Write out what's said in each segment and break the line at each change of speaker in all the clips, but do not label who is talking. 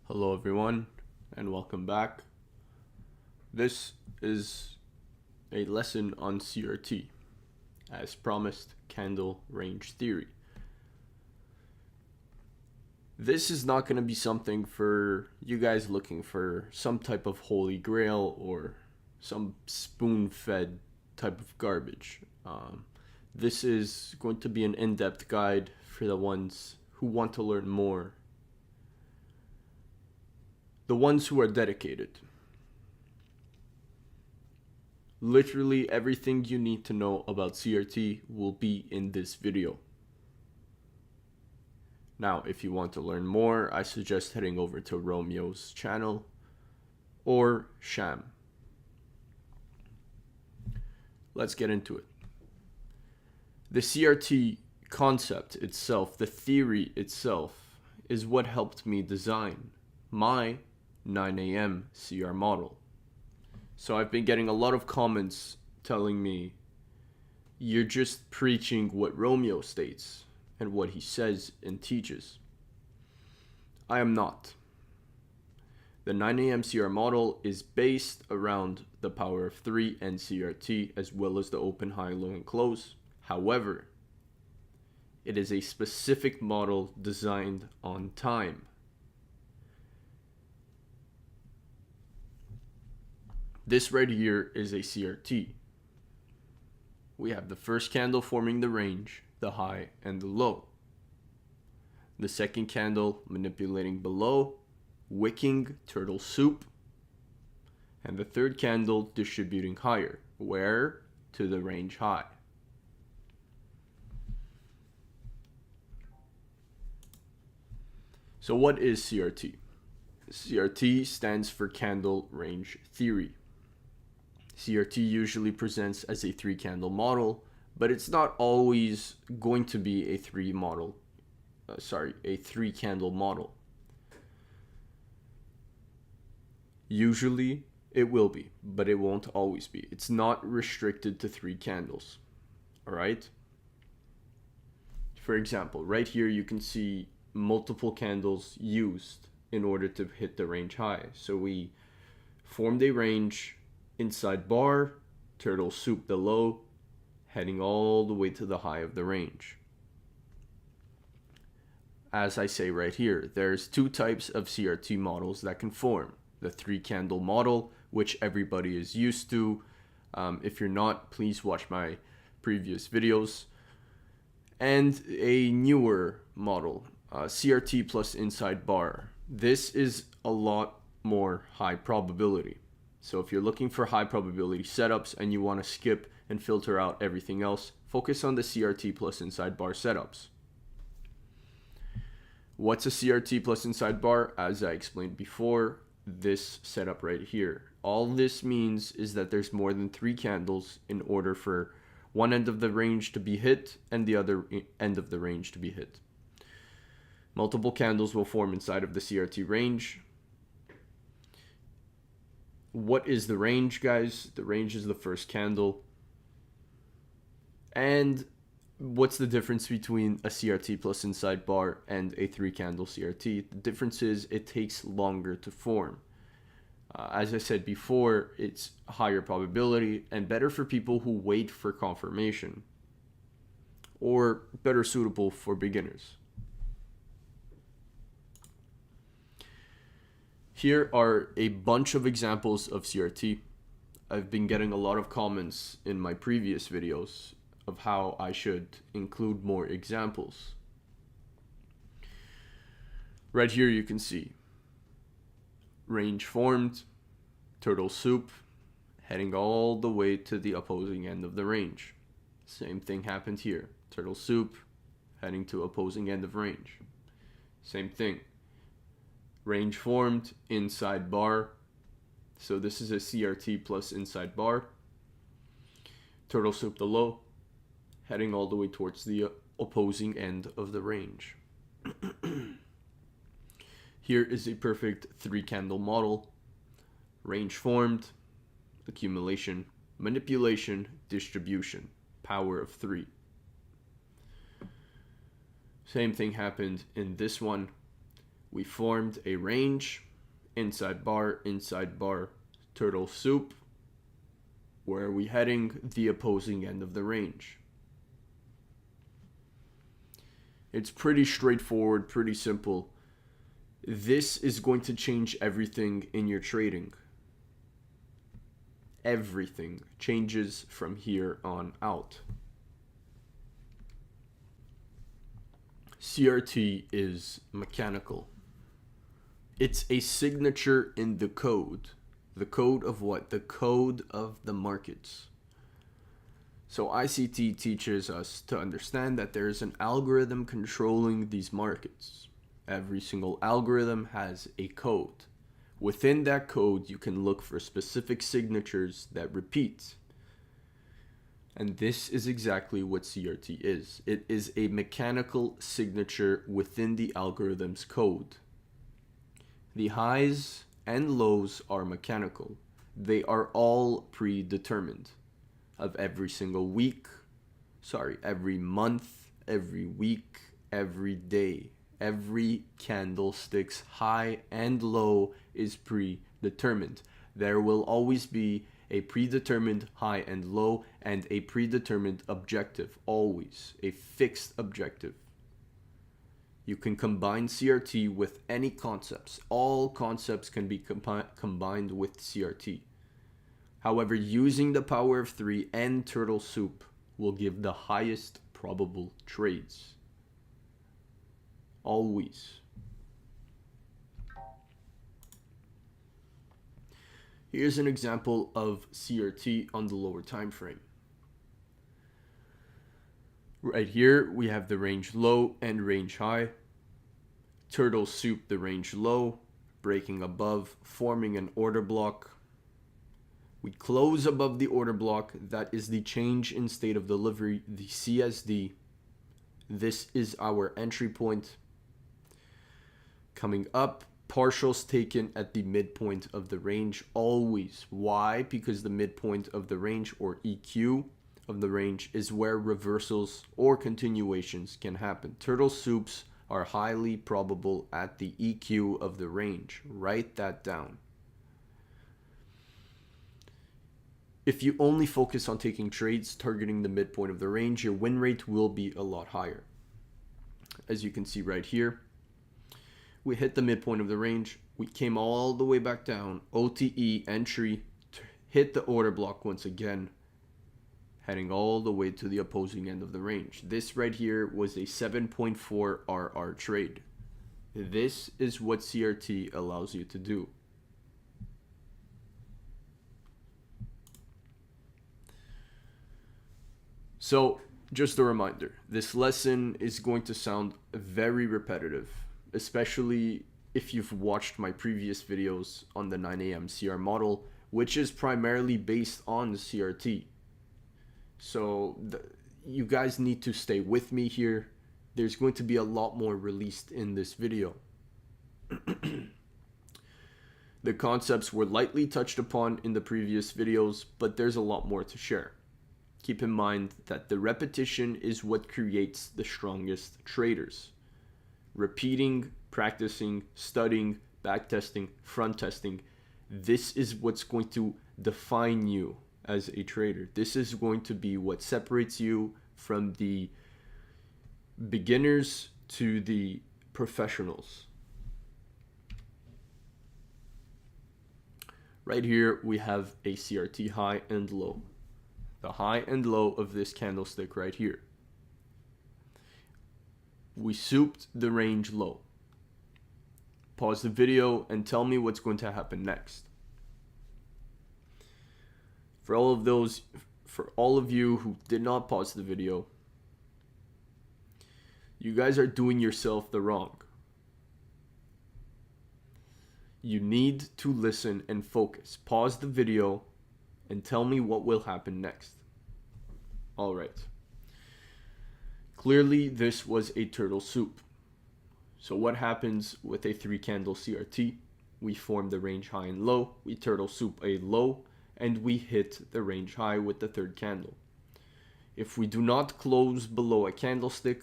Hello everyone and welcome back. This is a lesson on CRT, as promised, candle range theory. This is not going to be something for you guys looking for some type of holy grail or some spoon-fed type of garbage. This is going to be an in-depth guide for the ones who want to learn more, the ones who are dedicated. Literally everything you need to know about CRT will be in this video. Now, if you want to learn more, I suggest heading over to Romeo's channel or Sham. Let's get into it. The CRT concept itself, the theory itself, is what helped me design my 9 a.m. CR model. So I've been getting a lot of comments telling me, you're just preaching what Romeo states and what he says and teaches. I am not. The 9 a.m. CR model is based around the power of 3 and CRT, as well as the open, high, low, and close. However, it is a specific model designed on time. This right here is a CRT. We have the first candle forming the range, the high and the low. The second candle manipulating below, wicking turtle soup. And the third candle distributing higher, where? To the range high. So what is CRT? CRT stands for candle range theory. CRT usually presents as a 3-candle model, but it's not always going to be a 3-candle model. Usually it will be, but it won't always be. It's not restricted to 3 candles. All right? For example, right here you can see multiple candles used in order to hit the range high. So we formed a range inside bar, turtle soup the low, heading all the way to the high of the range. As I say right here, there's 2 types of CRT models that can form. The 3-candle model, which everybody is used to. If you're not, please watch my previous videos. And a newer model, CRT plus inside bar. This is a lot more high probability. So if you're looking for high probability setups and you want to skip and filter out everything else, focus on the CRT plus inside bar setups. What's a CRT plus inside bar? As I explained before, this setup right here. All this means is that there's more than 3 candles in order for one end of the range to be hit and the other end of the range to be hit. Multiple candles will form inside of the CRT range. What is the range, guys? The range is the first candle. And what's the difference between a CRT plus inside bar and a 3-candle CRT? The difference is it takes longer to form. As I said before, it's higher probability and better for people who wait for confirmation, or better suitable for beginners. Here are a bunch of examples of CRT. I've been getting a lot of comments in my previous videos of how I should include more examples. Right here you can see range formed, turtle soup, heading all the way to the opposing end of the range. Same thing happened here. Turtle soup, heading to opposing end of range. Same thing. Range formed, inside bar. So this is a CRT plus inside bar. Turtle soup the low, heading all the way towards the opposing end of the range. Here is a perfect 3-candle model. Range formed, accumulation, manipulation, distribution, power of 3. Same thing happened in this one. We formed a range, inside bar, turtle soup. Where are we heading? The opposing end of the range. It's pretty straightforward, pretty simple. This is going to change everything in your trading. Everything changes from here on out. CRT is mechanical. It's a signature in the code. The code of what? The code of the markets. So ICT teaches us to understand that there is an algorithm controlling these markets. Every single algorithm has a code. Within that code, you can look for specific signatures that repeat. And this is exactly what CRT is. It is a mechanical signature within the algorithm's code. The highs and lows are mechanical. They are all predetermined. Of every single week, every month, every week, every day. Every candlestick's high and low is predetermined. There will always be a predetermined high and low and a predetermined objective, always a fixed objective. You can combine CRT with any concepts. All concepts can be combined with CRT. However, using the power of 3 and turtle soup will give the highest probable trades. Always. Here's an example of CRT on the lower time frame. Right here, we have the range low and range high. Turtle soup the range low, breaking above, forming an order block. We close above the order block. That is the change in state of delivery, the CSD. This is our entry point. Coming up, partials taken at the midpoint of the range always. Why? Because the midpoint of the range, or EQ of the range, is where reversals or continuations can happen. Turtle soups are highly probable at the EQ of the range. Write that down. If you only focus on taking trades targeting the midpoint of the range, your win rate will be a lot higher. As you can see right here, we hit the midpoint of the range. We came all the way back down. OTE entry, hit the order block once again, heading all the way to the opposing end of the range. This right here was a 7.4 RR trade. This is what CRT allows you to do. So, just a reminder, this lesson is going to sound very repetitive, especially if you've watched my previous videos on the 9 a.m. CR model, which is primarily based on CRT. So you guys need to stay with me here. There's going to be a lot more released in this video. The concepts were lightly touched upon in the previous videos, but there's a lot more to share. Keep in mind that the repetition is what creates the strongest traders. Repeating, practicing, studying, backtesting, front testing, this is what's going to define you as a trader. This is going to be what separates you from the beginners to the professionals. Right here, we have a CRT high and low. The high and low of this candlestick right here. We souped the range low. Pause the video and tell me what's going to happen next. For all of you who did not pause the video, you guys are doing yourself the wrong. You need to listen and focus. Pause the video and tell me what will happen next. All right. Clearly, this was a turtle soup. So what happens with a 3-candle CRT? We form the range high and low, we turtle soup a low, and we hit the range high with the 3rd candle. If we do not close below a candlestick,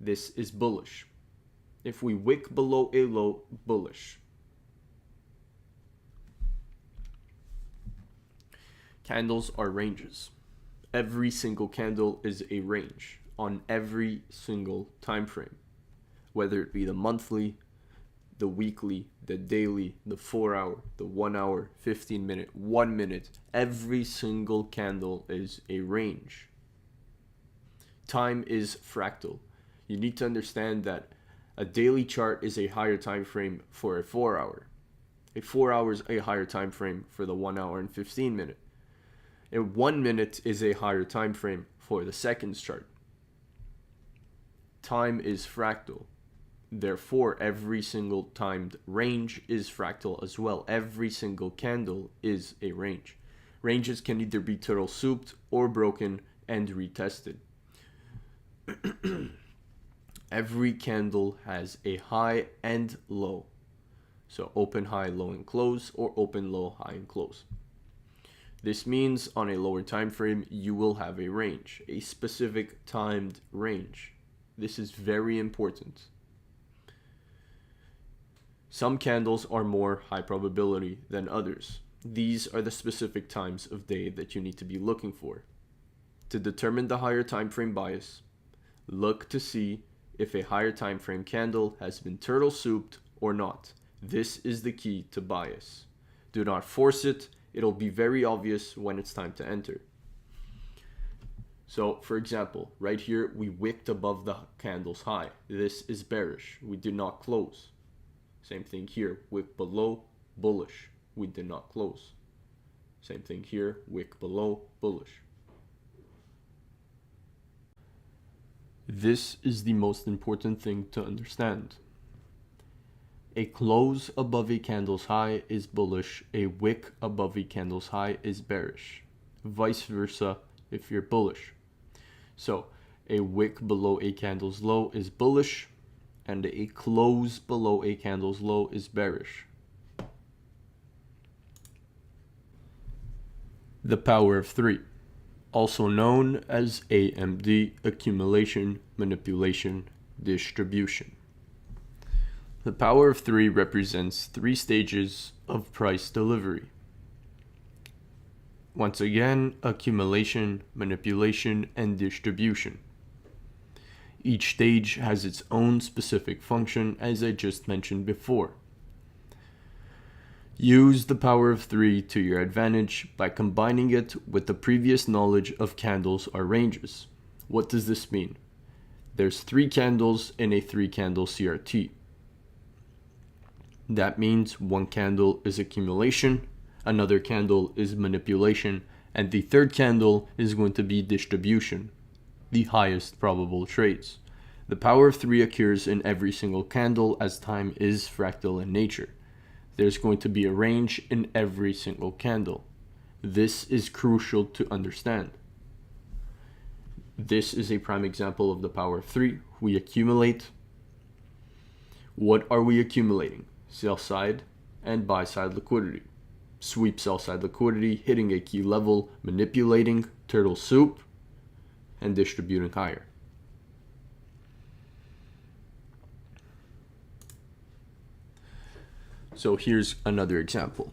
this is bullish. If we wick below a low, bullish. Candles are ranges. Every single candle is a range on every single time frame, whether it be the monthly, the weekly, the daily, the 4-hour, the 1 hour, 15-minute, 1 minute. Every single candle is a range. Time is fractal. You need to understand that a daily chart is a higher time frame for a 4-hour. A 4 hour is a higher time frame for the 1 hour and 15-minute. A 1 minute is a higher time frame for the seconds chart. Time is fractal. Therefore, every single timed range is fractal as well. Every single candle is a range. Ranges can either be turtle souped or broken and retested. Every candle has a high and low. So open, high, low, and close, or open, low, high, and close. This means on a lower time frame, you will have a range, a specific timed range. This is very important. Some candles are more high probability than others. These are the specific times of day that you need to be looking for. To determine the higher time frame bias, look to see if a higher time frame candle has been turtle souped or not. This is the key to bias. Do not force it. It'll be very obvious when it's time to enter. So, for example, right here, we wicked above the candle's high. This is bearish. We did not close. Same thing here, wick below, bullish. We did not close. Same thing here, wick below, bullish. This is the most important thing to understand. A close above a candle's high is bullish. A wick above a candle's high is bearish. Vice versa if you're bullish. So a wick below a candle's low is bullish, and a close below a candle's low is bearish. The power of three, also known as AMD, accumulation, manipulation, distribution. The power of three represents 3 stages of price delivery. Once again, accumulation, manipulation, and distribution. Each stage has its own specific function, as I just mentioned before. Use the power of 3 to your advantage by combining it with the previous knowledge of candles or ranges. What does this mean? There's 3 candles in a 3-candle CRT. That means one candle is accumulation, another candle is manipulation, and the third candle is going to be distribution, the highest probable trades. The power of 3 occurs in every single candle as time is fractal in nature. There's going to be a range in every single candle. This is crucial to understand. This is a prime example of the power of 3. We accumulate. What are we accumulating? Sell side and buy side liquidity. Sweep sell side liquidity, hitting a key level, manipulating, turtle soup, and distributing higher. So here's another example.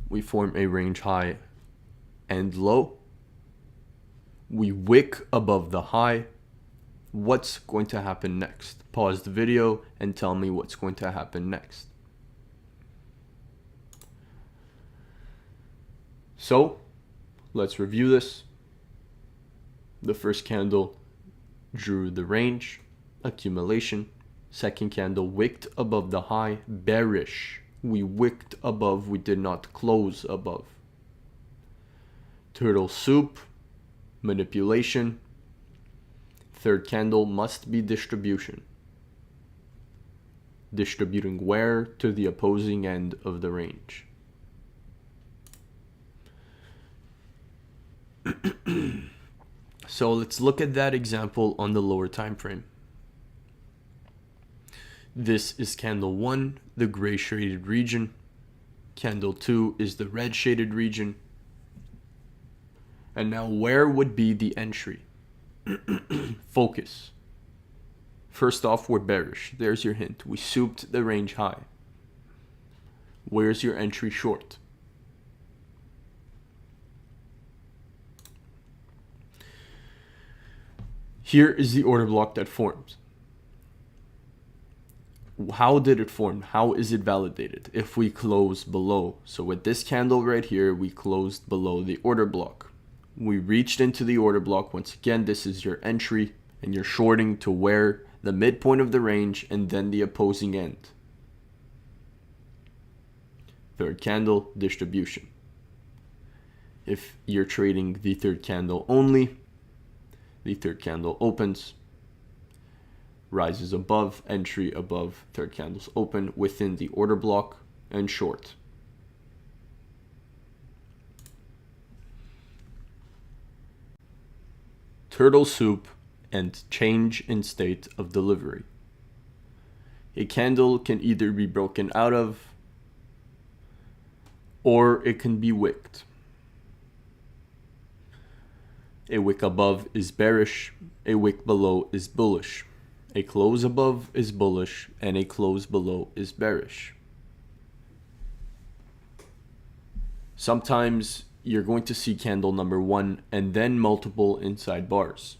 We form a range high and low. We wick above the high. What's going to happen next? Pause the video and tell me what's going to happen next. So, let's review this. The first candle drew the range, accumulation. Second candle wicked above the high, bearish. We wicked above, we did not close above. Turtle soup, manipulation. Third candle must be distribution. Distributing where? To the opposing end of the range. So let's look at that example on the lower time frame. This is candle 1, the gray shaded region. Candle 2 is the red shaded region. And now where would be the entry? Focus. First off, we're bearish. There's your hint. We souped the range high. Where's your entry short? Here is the order block that formed. How did it form? How is it validated? If we close below. So with this candle right here, we closed below the order block. We reached into the order block. Once again, this is your entry, and you're shorting to where the midpoint of the range and then the opposing end. Third candle, distribution. If you're trading the third candle only, the third candle opens, rises above, entry above, third candles open within the order block, and short. Turtle soup and change in state of delivery. A candle can either be broken out of or it can be wicked. A wick above is bearish, a wick below is bullish. A close above is bullish and a close below is bearish. Sometimes you're going to see candle number 1 and then multiple inside bars.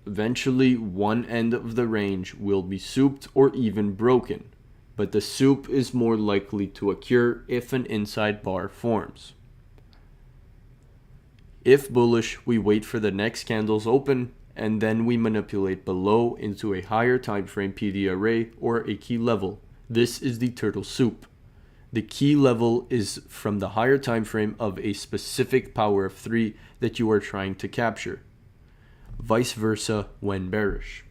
Eventually, one end of the range will be souped or even broken, but the soup is more likely to occur if an inside bar forms. If bullish, we wait for the next candles open and then we manipulate below into a higher time frame PD array or a key level. This is the turtle soup. The key level is from the higher time frame of a specific power of 3 that you are trying to capture. Vice versa when bearish.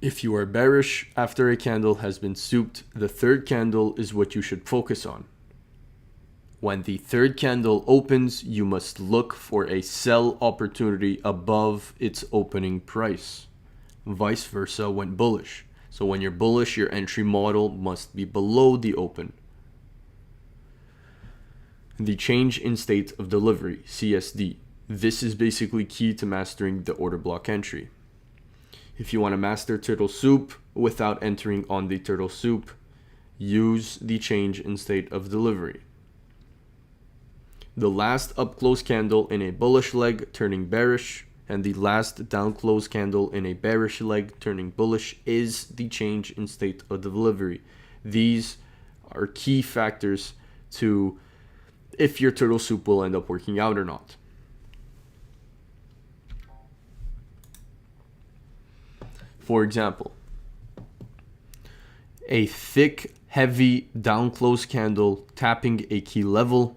If you are bearish after a candle has been souped, the third candle is what you should focus on. When the third candle opens, you must look for a sell opportunity above its opening price. Vice versa when bullish. So when you're bullish, your entry model must be below the open. The change in state of delivery, CSD. This is basically key to mastering the order block entry. If you want to master turtle soup without entering on the turtle soup, use the change in state of delivery. The last up close candle in a bullish leg turning bearish and the last down close candle in a bearish leg turning bullish is the change in state of delivery. These are key factors to if your turtle soup will end up working out or not. For example, a thick, heavy down close candle tapping a key level.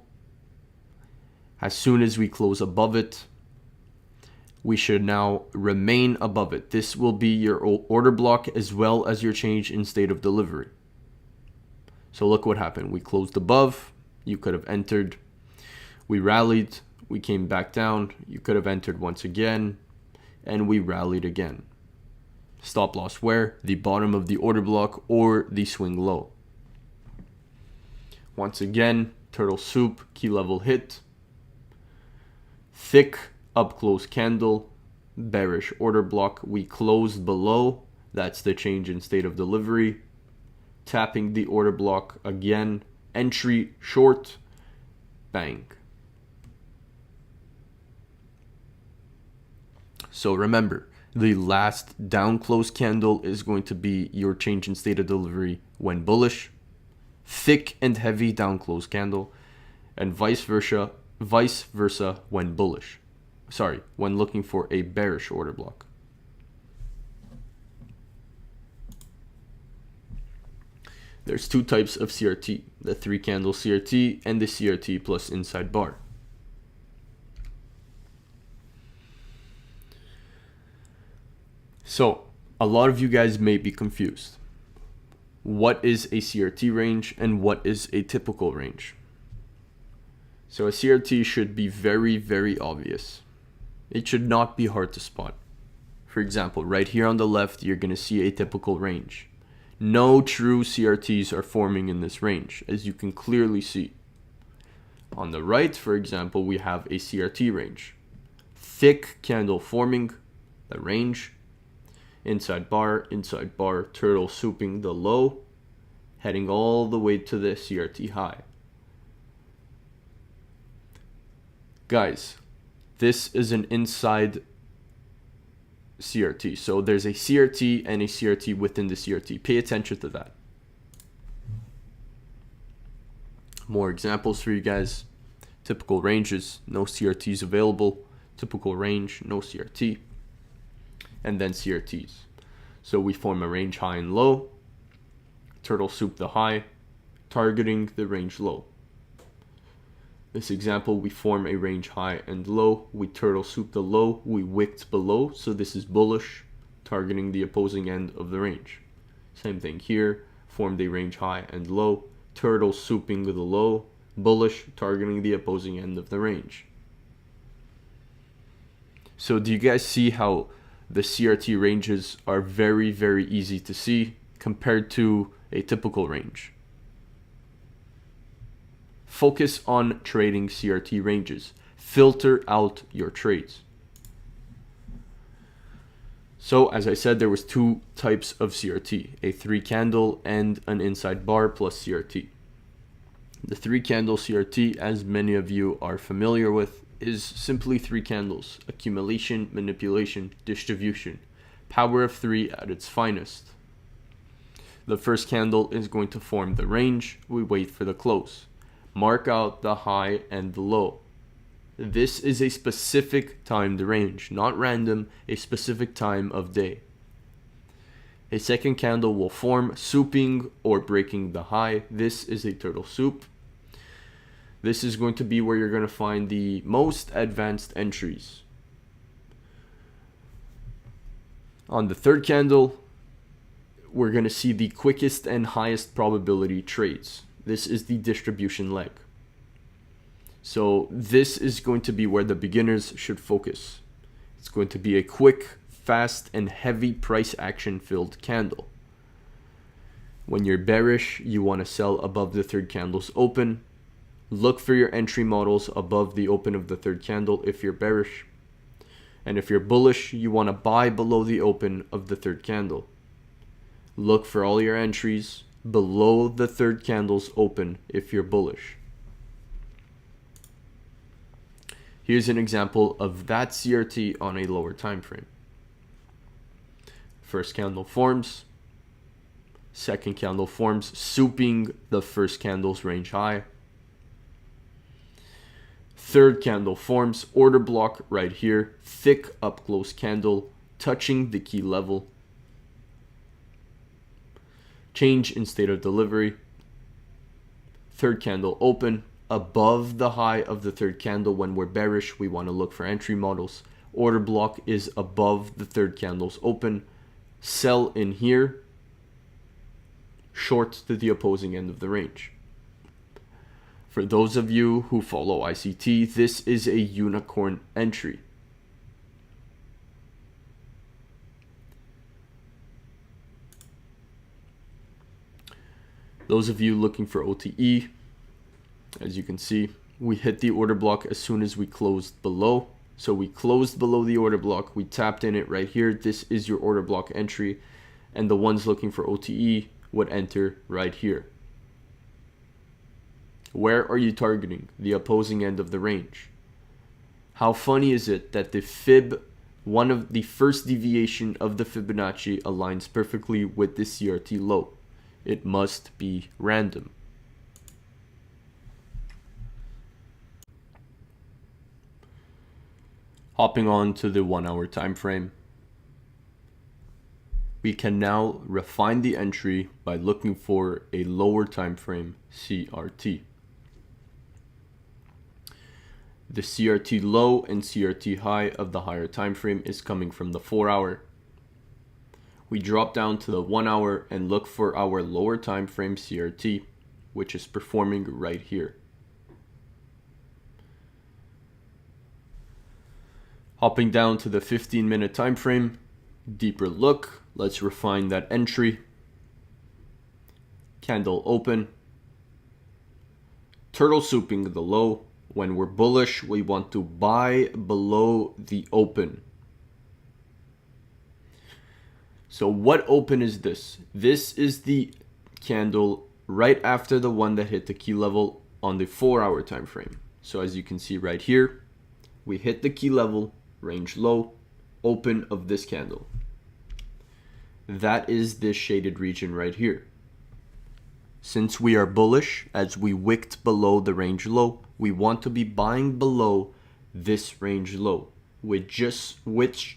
As soon as we close above it, we should now remain above it. This will be your order block as well as your change in state of delivery. So look what happened. We closed above. You could have entered. We rallied. We came back down. You could have entered once again. And we rallied again. Stop loss where? The bottom of the order block or the swing low. Once again, turtle soup, key level hit. Thick up close candle, bearish order block. We closed below. That's the change in state of delivery. Tapping the order block again. Entry short. Bang. So remember, the last down close candle is going to be your change in state of delivery when bullish. Thick and heavy down close candle, and vice versa when bullish. When looking for a bearish order block. There's two types of CRT, the 3 candle CRT and the CRT plus inside bar. So, a lot of you guys may be confused. What is a CRT range and what is a typical range? So a CRT should be very, very obvious. It should not be hard to spot. For example, right here on the left, you're going to see a typical range. No true CRTs are forming in this range, as you can clearly see. On the right, for example, we have a CRT range. Thick candle forming, the range. Inside bar, turtle swooping the low, heading all the way to the CRT high. Guys, this is an inside CRT. So there's a CRT and a CRT within the CRT. Pay attention to that. More examples for you guys. Typical ranges, no CRTs available. Typical range, no CRT. And then CRTs. So we form a range high and low. Turtle swoop the high, targeting the range low. This example, we form a range high and low. We turtle swoop the low. We wicked below. So this is bullish, targeting the opposing end of the range. Same thing here. Formed a range high and low. Turtle swooping the low. Bullish, targeting the opposing end of the range. So do you guys see how the CRT ranges are very, very easy to see compared to a typical range? Focus on trading CRT ranges. Filter out your trades. So as I said, there was two types of CRT, a 3 candle and an inside bar plus CRT. The 3 candle CRT, as many of you are familiar with, is simply 3 candles: accumulation, manipulation, distribution. Power of 3 at its finest. The first candle is going to form the range. We wait for the close. Mark out the high and the low. This is a specific timed range, not random, a specific time of day. A second candle will form, swooping or breaking the high. This is a turtle swoop. This is going to be where you're going to find the most advanced entries. On the third candle, we're going to see the quickest and highest probability trades. This is the distribution leg. So this is going to be where the beginners should focus. It's going to be a quick, fast, and heavy price action filled candle. When you're bearish, you want to sell above the third candle's open. Look for your entry models above the open of the third candle if you're bearish. And if you're bullish, you want to buy below the open of the third candle. Look for all your entries below the third candle's open if you're bullish. Here's an example of that CRT on a lower time frame. First candle forms. Second candle forms, swooping the first candle's range high. Third candle forms, order block right here, thick up close candle, touching the key level. Change in state of delivery. Third candle open, above the high of the third candle. When we're bearish, we want to look for entry models. Order block is above the third candle's open. Sell in here, short to the opposing end of the range. For those of you who follow ICT, this is a unicorn entry. Those of you looking for OTE, as you can see, we hit the order block as soon as we closed below. So we closed below the order block, we tapped in it right here. This is your order block entry, and the ones looking for OTE would enter right here. Where are you targeting? The opposing end of the range. How funny is it that the fib, one of the first deviation of the Fibonacci, aligns perfectly with the CRT low? It must be random. Hopping on to the 1 hour time frame. We can now refine the entry by looking for a lower time frame CRT. The CRT low and CRT high of the higher time frame is coming from the 4 hour. We drop down to the 1 hour and look for our lower time frame CRT, which is performing right here. Hopping down to the 15-minute time frame, deeper look. Let's refine that entry. Candle open. Turtle swooping the low. When we're bullish, we want to buy below the open. So what open is this? This is the candle right after the one that hit the key level on the 4-hour time frame. So as you can see right here, we hit the key level, range low, open of this candle. That is this shaded region right here. Since we are bullish, as we wicked below the range low, we want to be buying below this range low, which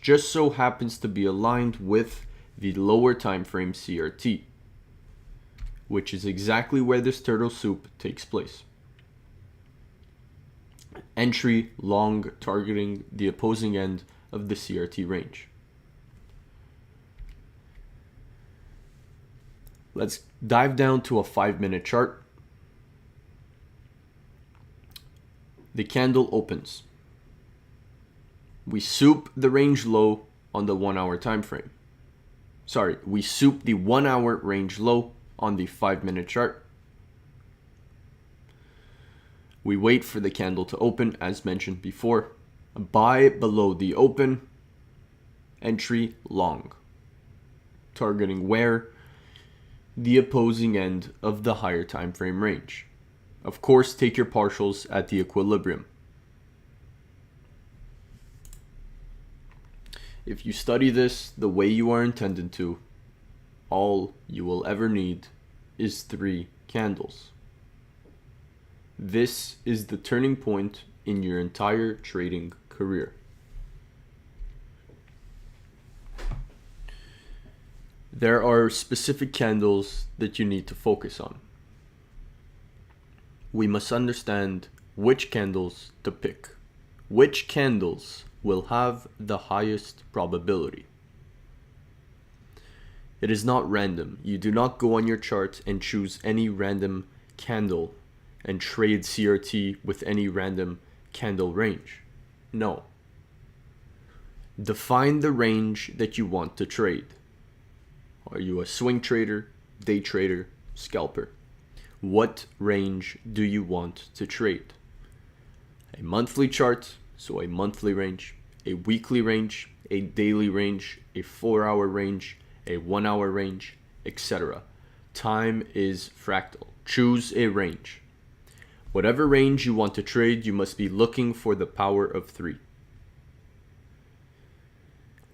just so happens to be aligned with the lower time frame CRT, which is exactly where this turtle soup takes place. Entry long, targeting the opposing end of the CRT range. Let's dive down to a 5-minute chart. The candle opens. We soup the range low on the 1-hour time frame. Sorry, we soup the 1-hour range low on the 5-minute chart. We wait for the candle to open, as mentioned before. Buy below the open, entry long. Targeting where? The opposing end of the higher time frame range. Of course, take your partials at the equilibrium. If you study this the way you are intended to, all you will ever need is 3 candles. This is the turning point in your entire trading career. There are specific candles that you need to focus on. We must understand which candles to pick. Which candles will have the highest probability. It is not random. You do not go on your chart and choose any random candle and trade CRT with any random candle range. No. Define the range that you want to trade. Are you a swing trader, day trader, scalper? What range do you want to trade? A monthly chart, so a monthly range, a weekly range, a daily range, a 4-hour range, a 1-hour range, etc. Time is fractal. Choose a range. Whatever range you want to trade, you must be looking for the power of 3.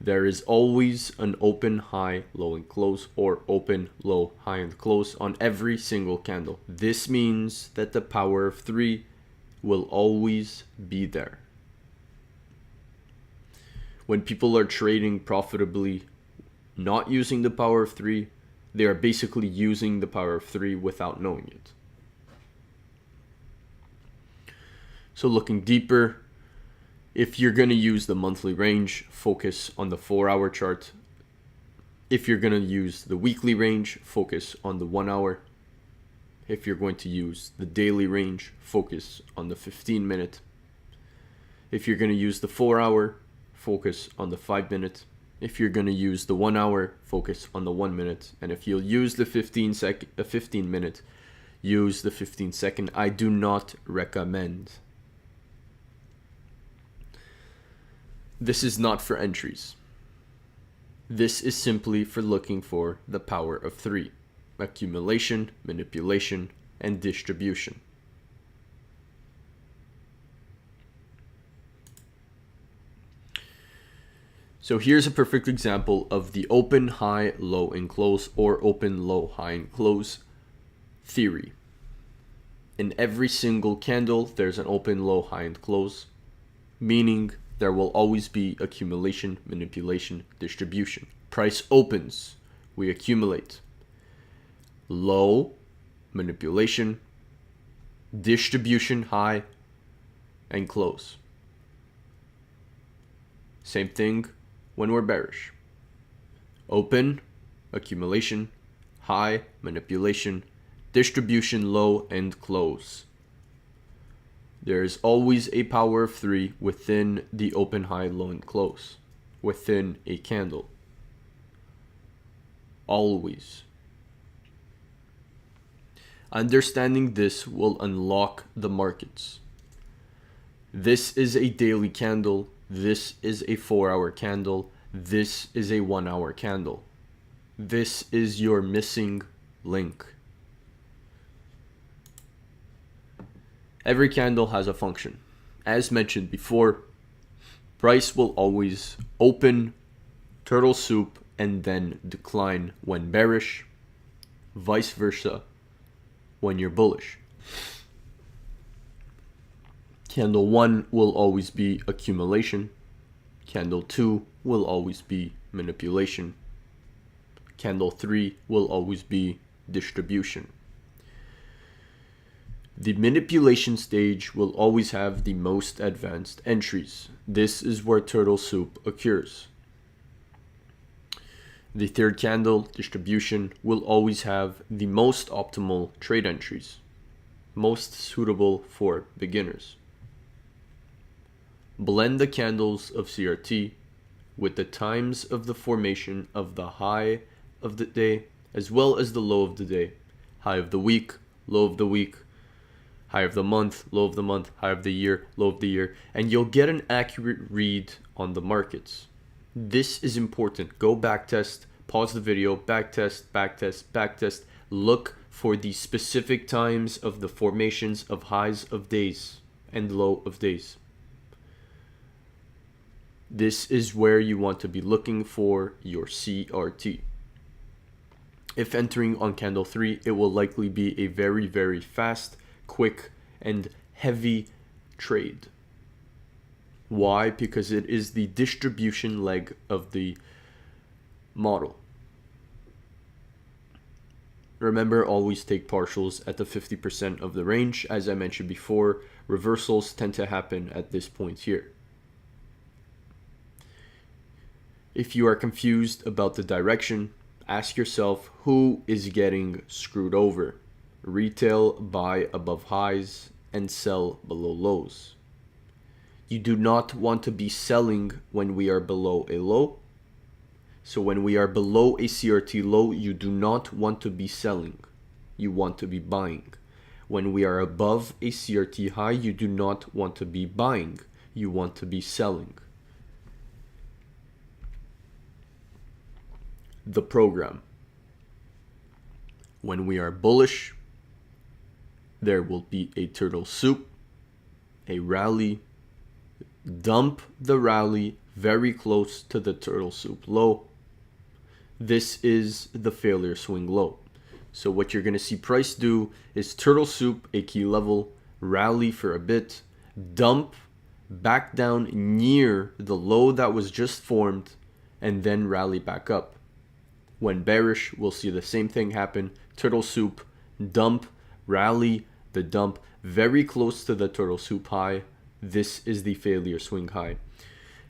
There is always an open, high, low, and close, or open, low, high, and close on every single candle. This means that the power of 3 will always be there. When people are trading profitably, not using the power of 3, they are basically using the power of 3 without knowing it. So looking deeper, if you're going to use the monthly range, focus on the 4-hour chart. If you're going to use the weekly range, focus on the 1-hour. If you're going to use the daily range, focus on the 15-minute. If you're going to use the 4-hour, focus on the 5-minute. If you're going to use the 1-hour, focus on the 1 minute. And if you'll use the 15-minute, use the 15-second. I do not recommend. This is not for entries. This is simply for looking for the power of 3. Accumulation, manipulation, and distribution. So here's a perfect example of the open, high, low, and close, or open, low, high, and close theory. In every single candle, there's an open, low, high, and close, meaning there will always be accumulation, manipulation, distribution. Price opens, we accumulate. Low, manipulation, distribution, high, and close. Same thing when we're bearish. Open, accumulation, high, manipulation, distribution, low, and close. There is always a power of 3 within the open, high, low, and close, within a candle. Always. Understanding this will unlock the markets. This is a daily candle. This is a 4-hour candle. This is a 1-hour candle. This is your missing link. Every candle has a function. As mentioned before, price will always open turtle soup and then decline when bearish, vice versa when you're bullish. Candle 1 will always be accumulation. Candle 2 will always be manipulation. Candle 3 will always be distribution. The manipulation stage will always have the most advanced entries. This is where turtle soup occurs. The third candle, distribution, will always have the most optimal trade entries, most suitable for beginners. Blend the candles of CRT with the times of the formation of the high of the day as well as the low of the day, high of the week, low of the week, high of the month, low of the month, high of the year, low of the year, and you'll get an accurate read on the markets. This is important. Go backtest, pause the video, backtest, backtest, backtest. Look for the specific times of the formations of highs of days and low of days. This is where you want to be looking for your CRT. If entering on candle 3, it will likely be a very, very fast, quick, and heavy trade. Why? Because it is the distribution leg of the model. Remember, always take partials at the 50% of the range. As I mentioned before, reversals tend to happen at this point here. If you are confused about the direction, ask yourself who is getting screwed over. Retail buy above highs and sell below lows. You do not want to be selling when we are below a low. So when we are below a CRT low, you do not want to be selling. You want to be buying. When we are above a CRT high, you do not want to be buying. You want to be selling. The program. When we are bullish, there will be a turtle soup, a rally, dump the rally very close to the turtle soup low. This is the failure swing low. So what you're going to see price do is turtle soup, a key level, rally for a bit, dump back down near the low that was just formed, and then rally back up. When bearish, we'll see the same thing happen. Turtle soup, dump, rally, the dump very close to the turtle soup high. This is the failure swing high.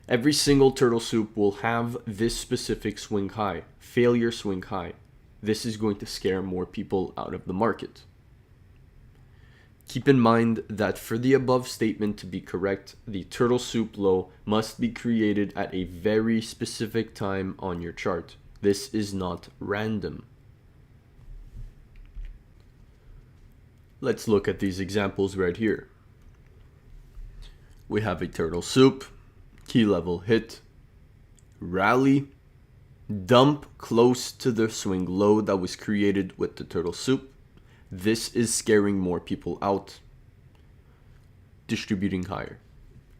Every single turtle soup will have this specific swing high, failure swing high. This is going to scare more people out of the market. Keep in mind that for the above statement to be correct, the turtle soup low must be created at a very specific time on your chart. This is not random. Let's look at these examples right here. We have a turtle soup, key level hit, rally, dump close to the swing low that was created with the turtle soup. This is scaring more people out, distributing higher.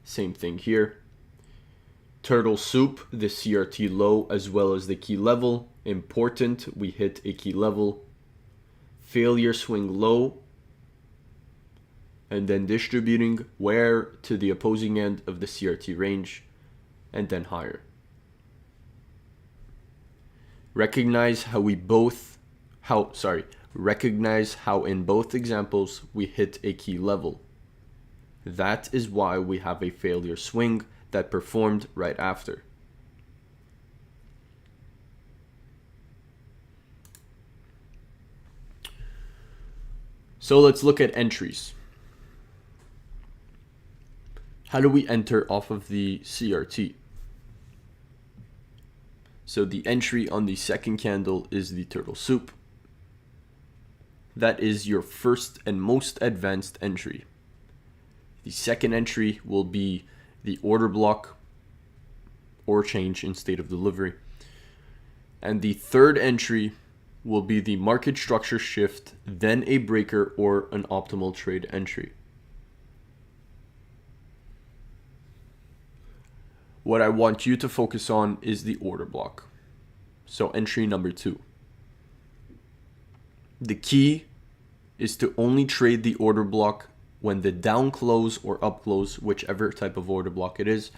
Same thing here. Turtle soup, the CRT low as well as the key level. Important, we hit a key level. Failure swing low. And then distributing where to the opposing end of the CRT range and then higher. Recognize how in both examples we hit a key level. That is why we have a failure swing that performed right after. So let's look at entries. How do we enter off of the CRT? So the entry on the second candle is the turtle soup. That is your first and most advanced entry. The second entry will be the order block or change in state of delivery. And the third entry will be the market structure shift, then a breaker or an optimal trade entry. What I want you to focus on is the order block. So entry number 2. The key is to only trade the order block when the down close or up close, whichever type of order block it is,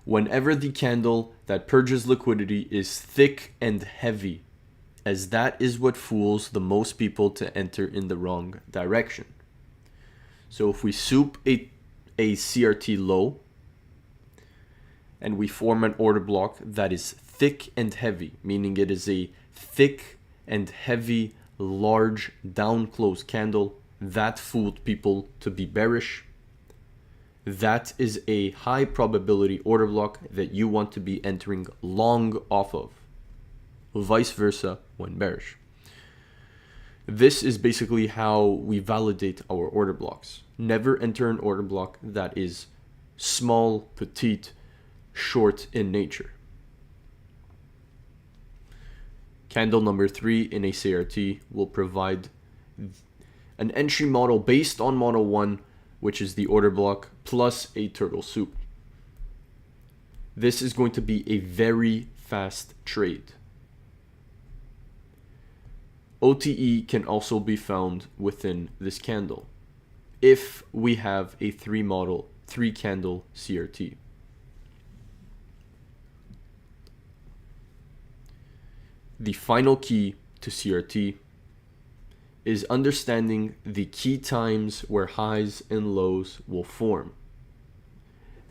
whenever the candle that purges liquidity is thick and heavy, as that is what fools the most people to enter in the wrong direction. So if we soup a CRT low and we form an order block that is thick and heavy, meaning it is a thick and heavy large down close candle, that fooled people to be bearish. That is a high probability order block that you want to be entering long off of. Vice versa when bearish. This is basically how we validate our order blocks. Never enter an order block that is small, petite, short in nature. Candle number 3 in a CRT will provide an entry model based on model 1, which is the order block, plus a turtle soup. This is going to be a very fast trade. OTE can also be found within this candle if we have a 3 candle CRT. The final key to CRT is understanding the key times where highs and lows will form.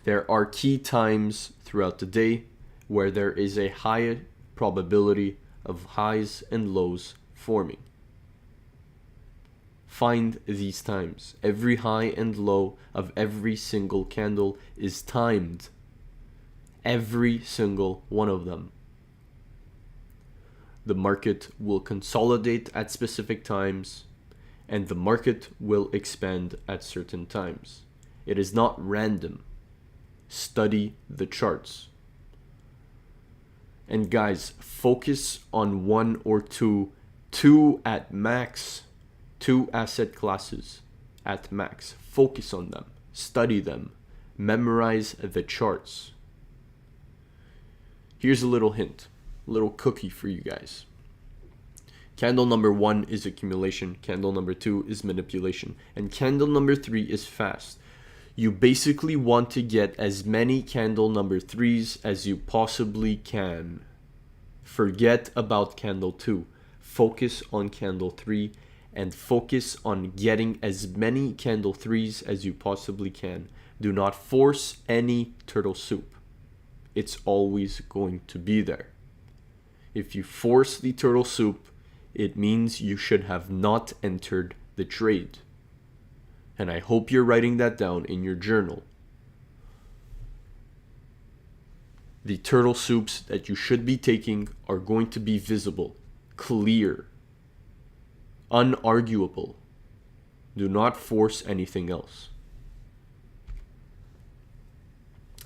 There are key times throughout the day where there is a high probability of highs and lows forming. Find these times. Every high and low of every single candle is timed. Every single one of them. The market will consolidate at specific times, and the market will expand at certain times. It is not random. Study the charts. And guys, focus on one or two at max, 2 asset classes at max. Focus on them. Study them. Memorize the charts. Here's a little hint. Little cookie for you guys. Candle number 1 is accumulation, candle number 2 is manipulation, and candle number 3 is fast. You basically want to get as many candle number 3s as you possibly can. Forget about candle 2. Focus on candle 3 and focus on getting as many candle 3s as you possibly can. Do not force any turtle soup. It's always going to be there. If you force the turtle soup, it means you should have not entered the trade. And I hope you're writing that down in your journal. The turtle soups that you should be taking are going to be visible, clear, unarguable. Do not force anything else.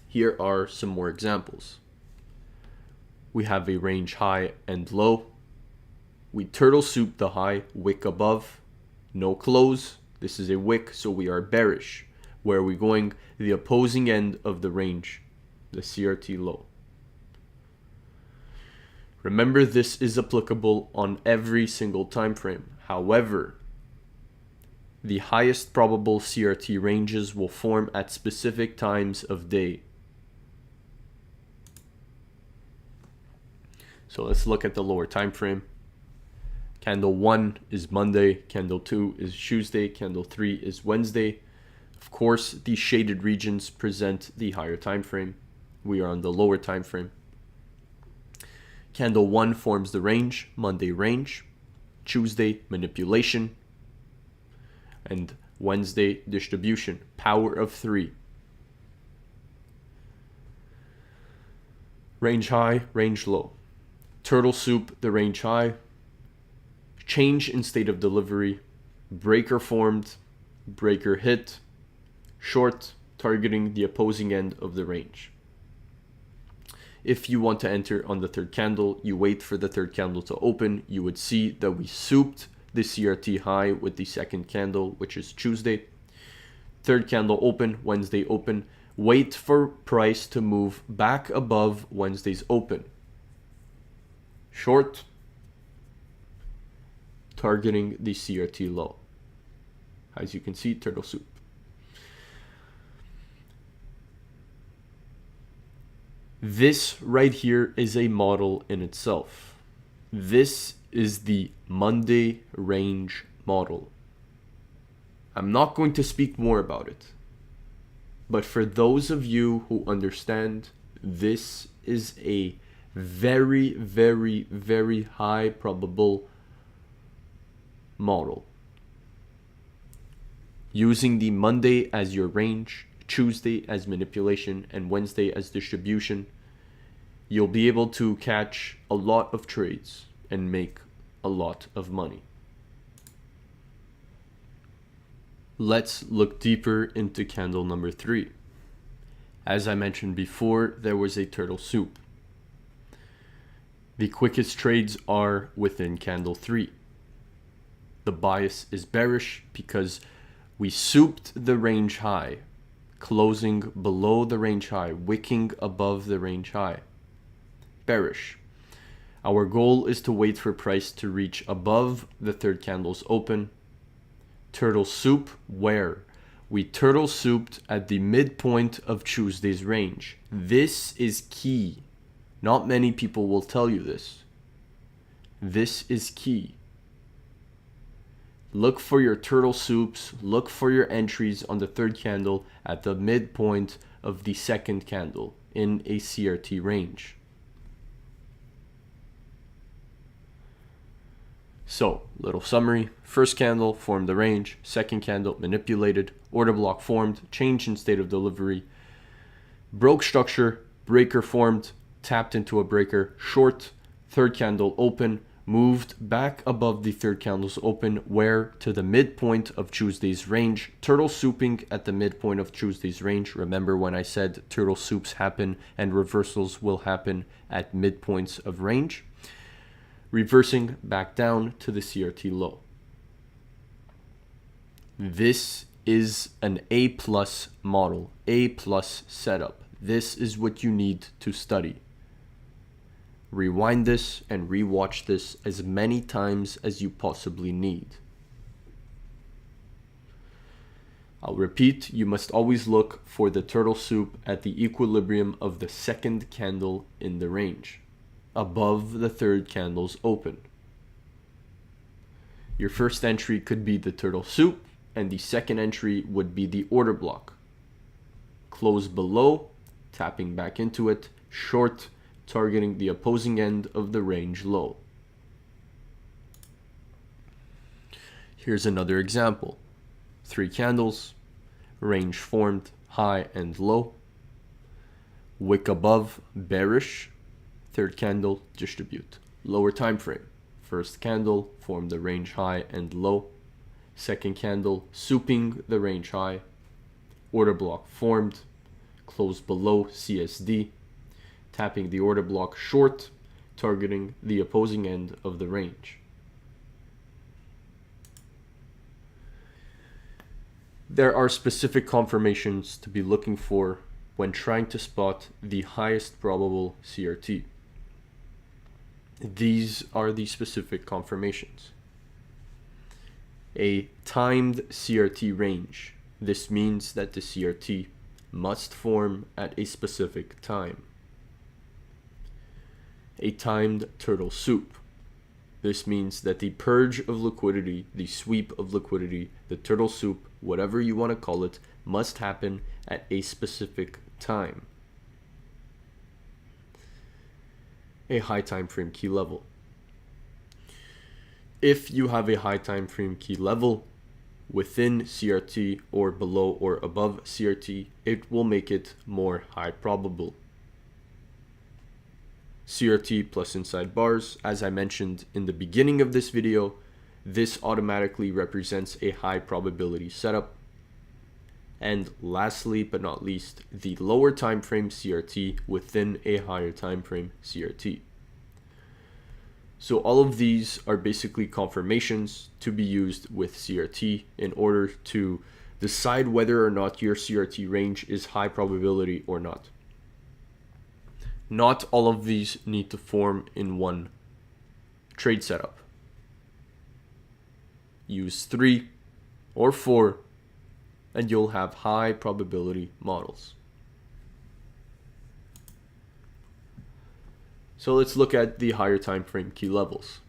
Here are some more examples. We have a range high and low. We turtle soup the high, wick above, no close. This is a wick, so we are bearish. Where are we going? The opposing end of the range, the CRT low. Remember, this is applicable on every single time frame. However, the highest probable CRT ranges will form at specific times of day. So let's look at the lower time frame. Candle 1 is Monday, candle 2 is Tuesday, candle 3 is Wednesday. Of course, these shaded regions present the higher time frame. We are on the lower time frame. Candle 1 forms the range, Monday range, Tuesday manipulation, and Wednesday distribution, power of 3. Range high, range low. Turtle soup, the range high. Change in state of delivery. Breaker formed. Breaker hit. Short, targeting the opposing end of the range. If you want to enter on the third candle, you wait for the third candle to open. You would see that we souped the CRT high with the second candle, which is Tuesday. Third candle open, Wednesday open. Wait for price to move back above Wednesday's open. Short, targeting the CRT low. As you can see, turtle soup. This right here is a model in itself. This is the Monday range model. I'm not going to speak more about it. But for those of you who understand, this is a very, very, very high probable model. Using the Monday as your range, Tuesday as manipulation, and Wednesday as distribution, you'll be able to catch a lot of trades and make a lot of money. Let's look deeper into candle number 3. As I mentioned before, there was a turtle soup. The quickest trades are within candle 3. The bias is bearish because we souped the range high, closing below the range high, wicking above the range high. Bearish. Our goal is to wait for price to reach above the third candle's open. Turtle soup where? We turtle souped at the midpoint of Tuesday's range. This is key. Not many people will tell you this. This is key. Look for your turtle soups, look for your entries on the third candle at the midpoint of the second candle in a CRT range. So, little summary. First candle formed the range, second candle manipulated, order block formed, change in state of delivery, broke structure, breaker formed, tapped into a breaker, short, third candle open, moved back above the third candle's open, where to the midpoint of Tuesday's range, turtle souping at the midpoint of Tuesday's range. Remember when I said turtle soups happen and reversals will happen at midpoints of range? Reversing back down to the CRT low. This is an A+ model, A+ setup. This is what you need to study. Rewind this and rewatch this as many times as you possibly need. I'll repeat, you must always look for the turtle soup at the equilibrium of the second candle in the range, above the third candle's open. Your first entry could be the turtle soup, and the second entry would be the order block. Close below, tapping back into it, short, targeting the opposing end of the range low. Here's another example. 3 candles, range formed, high and low. Wick above, bearish. Third candle, distribute. Lower time frame. First candle formed the range high and low. Second candle, souping the range high. Order block formed, closed below CSD. Tapping the order block short, targeting the opposing end of the range. There are specific confirmations to be looking for when trying to spot the highest probable CRT. These are the specific confirmations. A timed CRT range. This means that the CRT must form at a specific time. A timed turtle soup. This means that the purge of liquidity, the sweep of liquidity, the turtle soup, whatever you want to call it, must happen at a specific time. A high time frame key level. If you have a high time frame key level within CRT or below or above CRT, it will make it more high probable. CRT plus inside bars, as I mentioned in the beginning of this video, this automatically represents a high probability setup. and lastly but not least, the lower time frame CRT within a higher time frame CRT. So all of these are basically confirmations to be used with CRT in order to decide whether or not your CRT range is high probability or not. Not all of these need to form in one trade setup. Use 3 or 4 and you'll have high probability models. So let's look at the higher time frame key levels.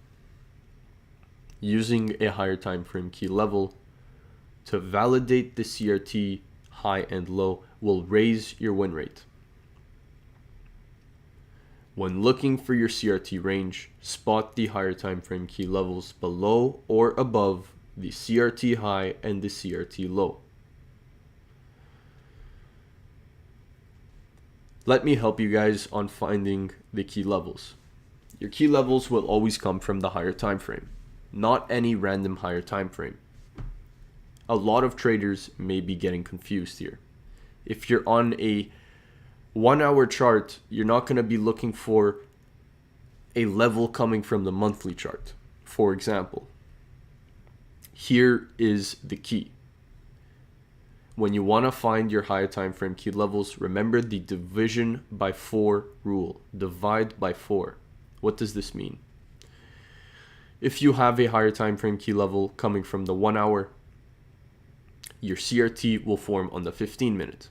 Using a higher time frame key level to validate the CRT high and low will raise your win rate. When looking for your CRT range, spot the higher time frame key levels below or above the CRT high and the CRT low. Let me help you guys on finding the key levels. Your key levels will always come from the higher time frame, not any random higher time frame. A lot of traders may be getting confused here. If you're on a 1 hour chart, you're not going to be looking for a level coming from the monthly chart. For example, here is the key. When you want to find your higher time frame key levels, remember the division by 4 rule. Divide by 4. What does this mean? If you have a higher time frame key level coming from the 1 hour, your CRT will form on the 15 minute.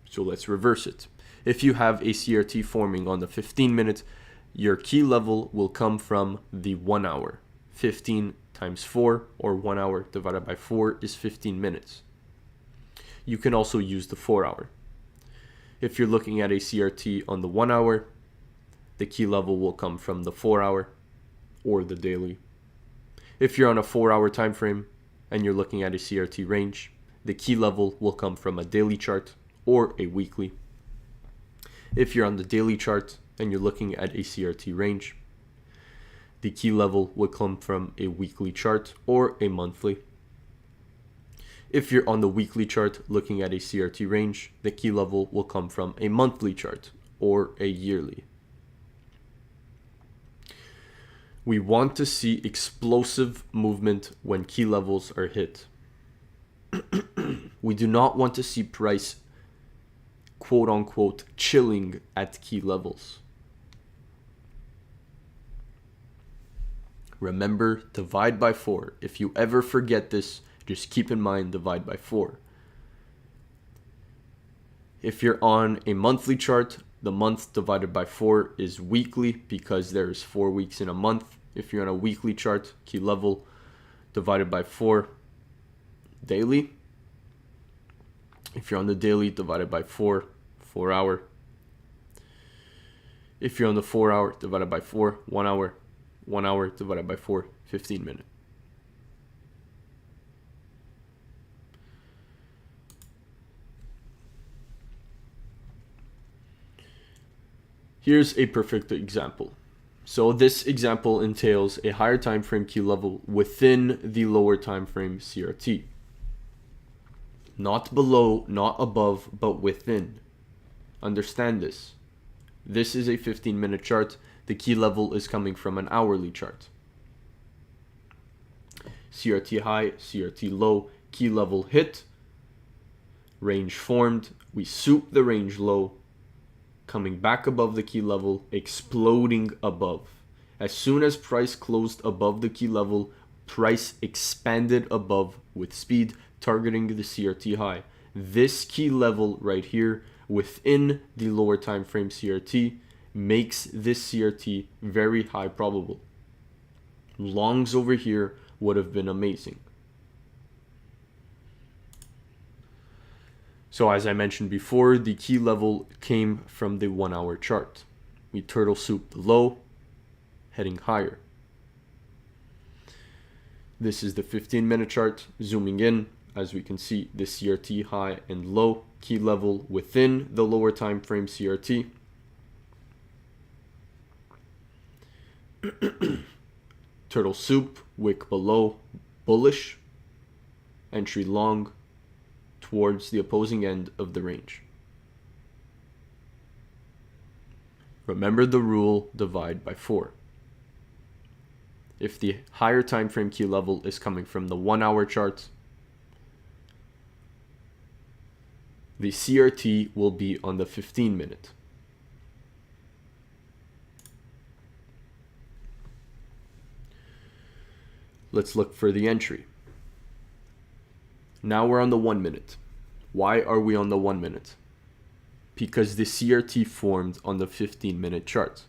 So let's reverse it. If you have a CRT forming on the 15 minute, your key level will come from the 1 hour. 15 times 4, or 1 hour divided by 4 is 15 minutes. You can also use the 4 hour. If you're looking at a CRT on the 1 hour, the key level will come from the 4 hour or the daily. If you're on a 4 hour time frame and you're looking at a CRT range, the key level will come from a daily chart or a weekly. If you're on the daily chart and you're looking at a CRT range, the key level will come from a weekly chart or a monthly. If you're on the weekly chart looking at a CRT range, the key level will come from a monthly chart or a yearly. We want to see explosive movement when key levels are hit. We do not want to see price quote unquote chilling at key levels. Remember, divide by 4. If you ever forget this, just keep in mind divide by 4. If you're on a monthly chart, the month divided by 4 is weekly because there's 4 weeks in a month. If you're on a weekly chart, key level divided by 4, daily. If you're on the daily, divided by 4, 4 hour. If you're on the 4 hour, divided by 4, 1 hour. 1 hour divided by 4, 15 minutes. Here's a perfect example. So this example entails a higher time frame key level within the lower time frame CRT. Not below, not above, but within. Understand this. This is a 15-minute chart. The key level is coming from an hourly chart. CRT high, CRT low, key level hit, range formed. We soup the range low, coming back above the key level, exploding above. As soon as price closed above the key level, price expanded above with speed, targeting the CRT high. This key level right here within the lower time frame CRT makes this CRT very high probable. Longs over here would have been amazing. So as I mentioned before, the key level came from the 1 hour chart. We turtle soup the low, heading higher. This is the 15-minute chart. Zooming in, as we can see, the CRT high and low, key level within the lower time frame CRT. Turtle soup, wick below, bullish, entry long, towards the opposing end of the range. Remember the rule, divide by 4. If the higher time frame key level is coming from the 1 hour chart, the CRT will be on the 15-minute. Let's look for the entry. Now we're on the 1 minute. Why are we on the 1 minute? Because the CRT formed on the 15-minute chart.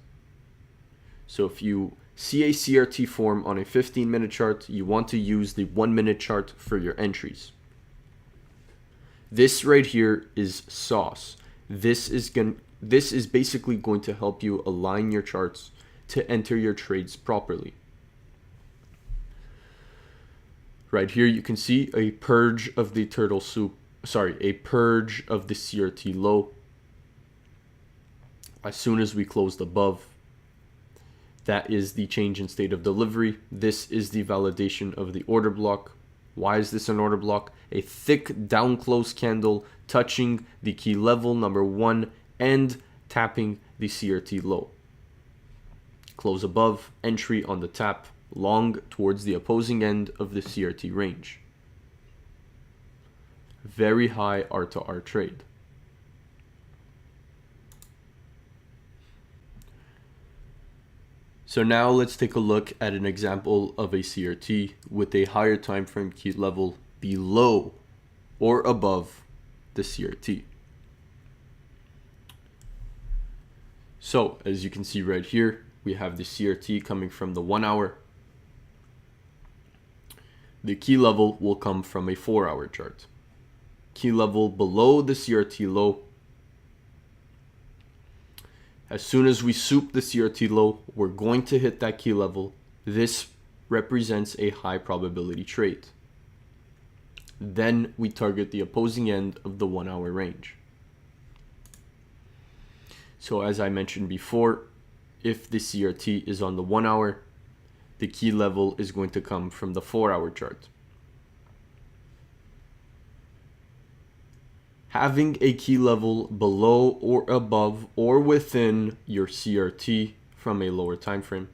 So if you see a CRT form on a 15-minute chart, you want to use the 1 minute chart for your entries. This right here is sauce. This is basically going to help you align your charts to enter your trades properly. Right here you can see a purge of the a purge of the CRT low. As soon as we closed above, that is the change in state of delivery. This is the validation of the order block. Why is this an order block? A thick down close candle touching the key level number 1 and tapping the CRT low. Close above, entry on the tap, long towards the opposing end of the CRT range. Very high R to R trade. So now let's take a look at an example of a CRT with a higher time frame key level below or above the CRT. So as you can see right here, we have the CRT coming from the 1 hour. The key level will come from a 4 hour chart. Key level below the CRT low. As soon as we soup the CRT low, we're going to hit that key level. This represents a high probability trade. Then we target the opposing end of the 1 hour range. So as I mentioned before, if the CRT is on the 1 hour, the key level is going to come from the 4 hour chart. Having a key level below or above or within your CRT from a lower time frame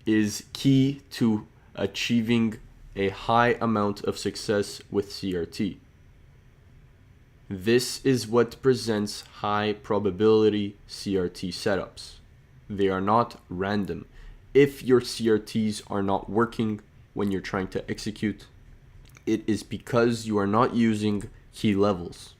is key to achieving a high amount of success with CRT. This is what presents high probability CRT setups. They are not random. If your CRTs are not working when you're trying to execute, it is because you are not using key levels.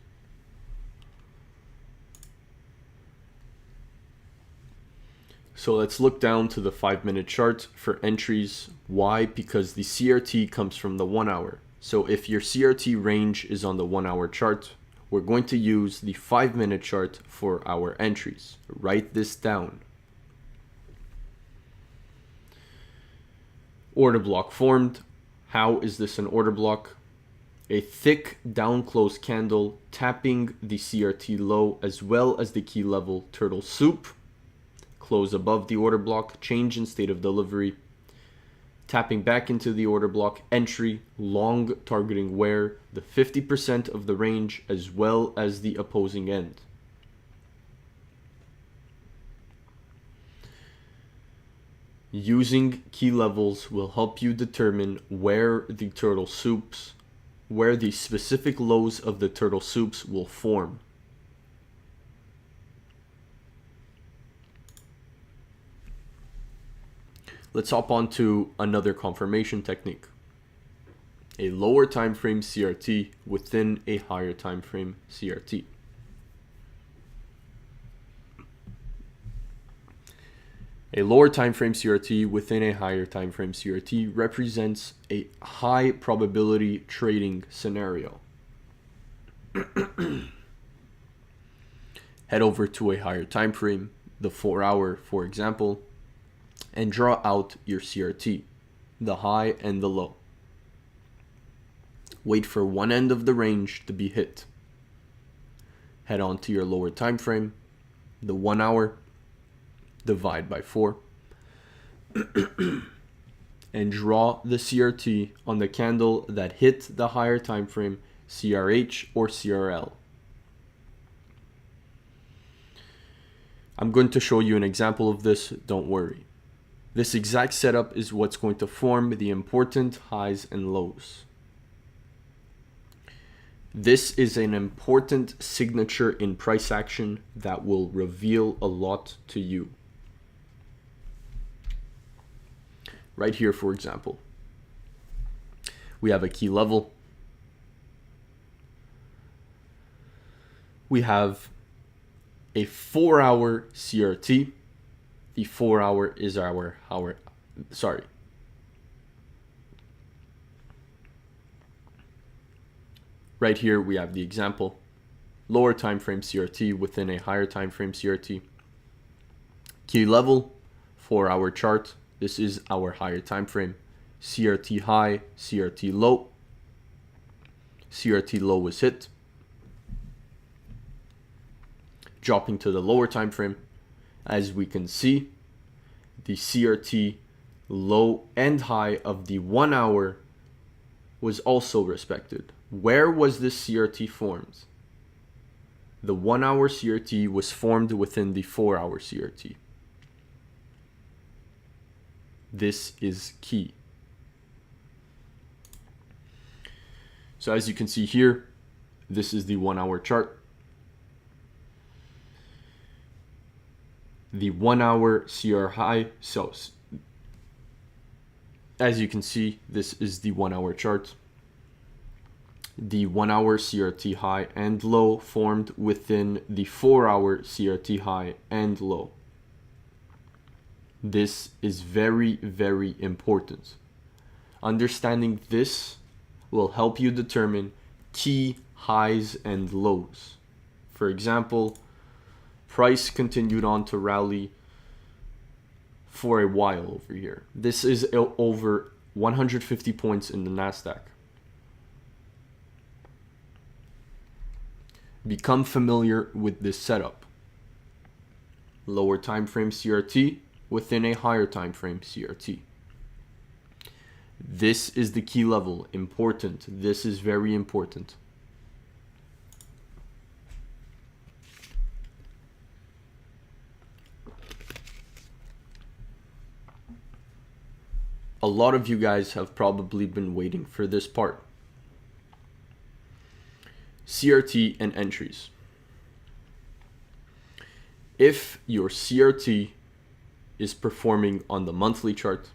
So let's look down to the 5-minute chart for entries. Why? Because the CRT comes from the 1 hour. So if your CRT range is on the 1 hour chart, we're going to use the 5-minute chart for our entries. Write this down. Order block formed. How is this an order block? A thick down close candle tapping the CRT low as well as the key level turtle soup. Close above the order block, change in state of delivery, tapping back into the order block, entry, long targeting where the 50% of the range as well as the opposing end. Using key levels will help you determine where the specific lows of the turtle soups will form. Let's hop on to another confirmation technique. A lower time frame CRT within a higher time frame CRT. A lower time frame CRT within a higher time frame CRT represents a high probability trading scenario. Head over to a higher time frame, the 4 hour, for example, and draw out your CRT, the high and the low. Wait for one end of the range to be hit. Head on to your lower time frame, the 1 hour, divide by 4, and draw the CRT on the candle that hit the higher time frame CRH, or CRL. I'm going to show you an example of this, don't worry. This exact setup is what's going to form the important highs and lows. This is an important signature in price action that will reveal a lot to you. Right here, for example, we have a key level. We have a 4-hour CRT. The 4-hour is right here we have the example. Lower time frame CRT within a higher time frame CRT. Key level, 4-hour chart. This is our higher time frame. CRT high, CRT low. CRT low was hit. Dropping to the lower time frame. As we can see, the CRT low and high of the 1 hour was also respected. Where was this CRT formed? The 1 hour CRT was formed within the 4-hour CRT. This is key. So as you can see here, this is the 1 hour chart. The 1 hour CR high, so as you can see, this is the 1 hour chart. The 1 hour CRT high and low formed within the 4-hour CRT high and low. This is very, very important. Understanding this will help you determine key highs and lows. For example, price continued on to rally for a while over here. This is over 150 points in the Nasdaq. Become familiar with this setup. Lower time frame CRT within a higher time frame CRT. This is the key level. Important. This is very important. A lot of you guys have probably been waiting for this part. CRT and entries. If your CRT is performing on the monthly chart,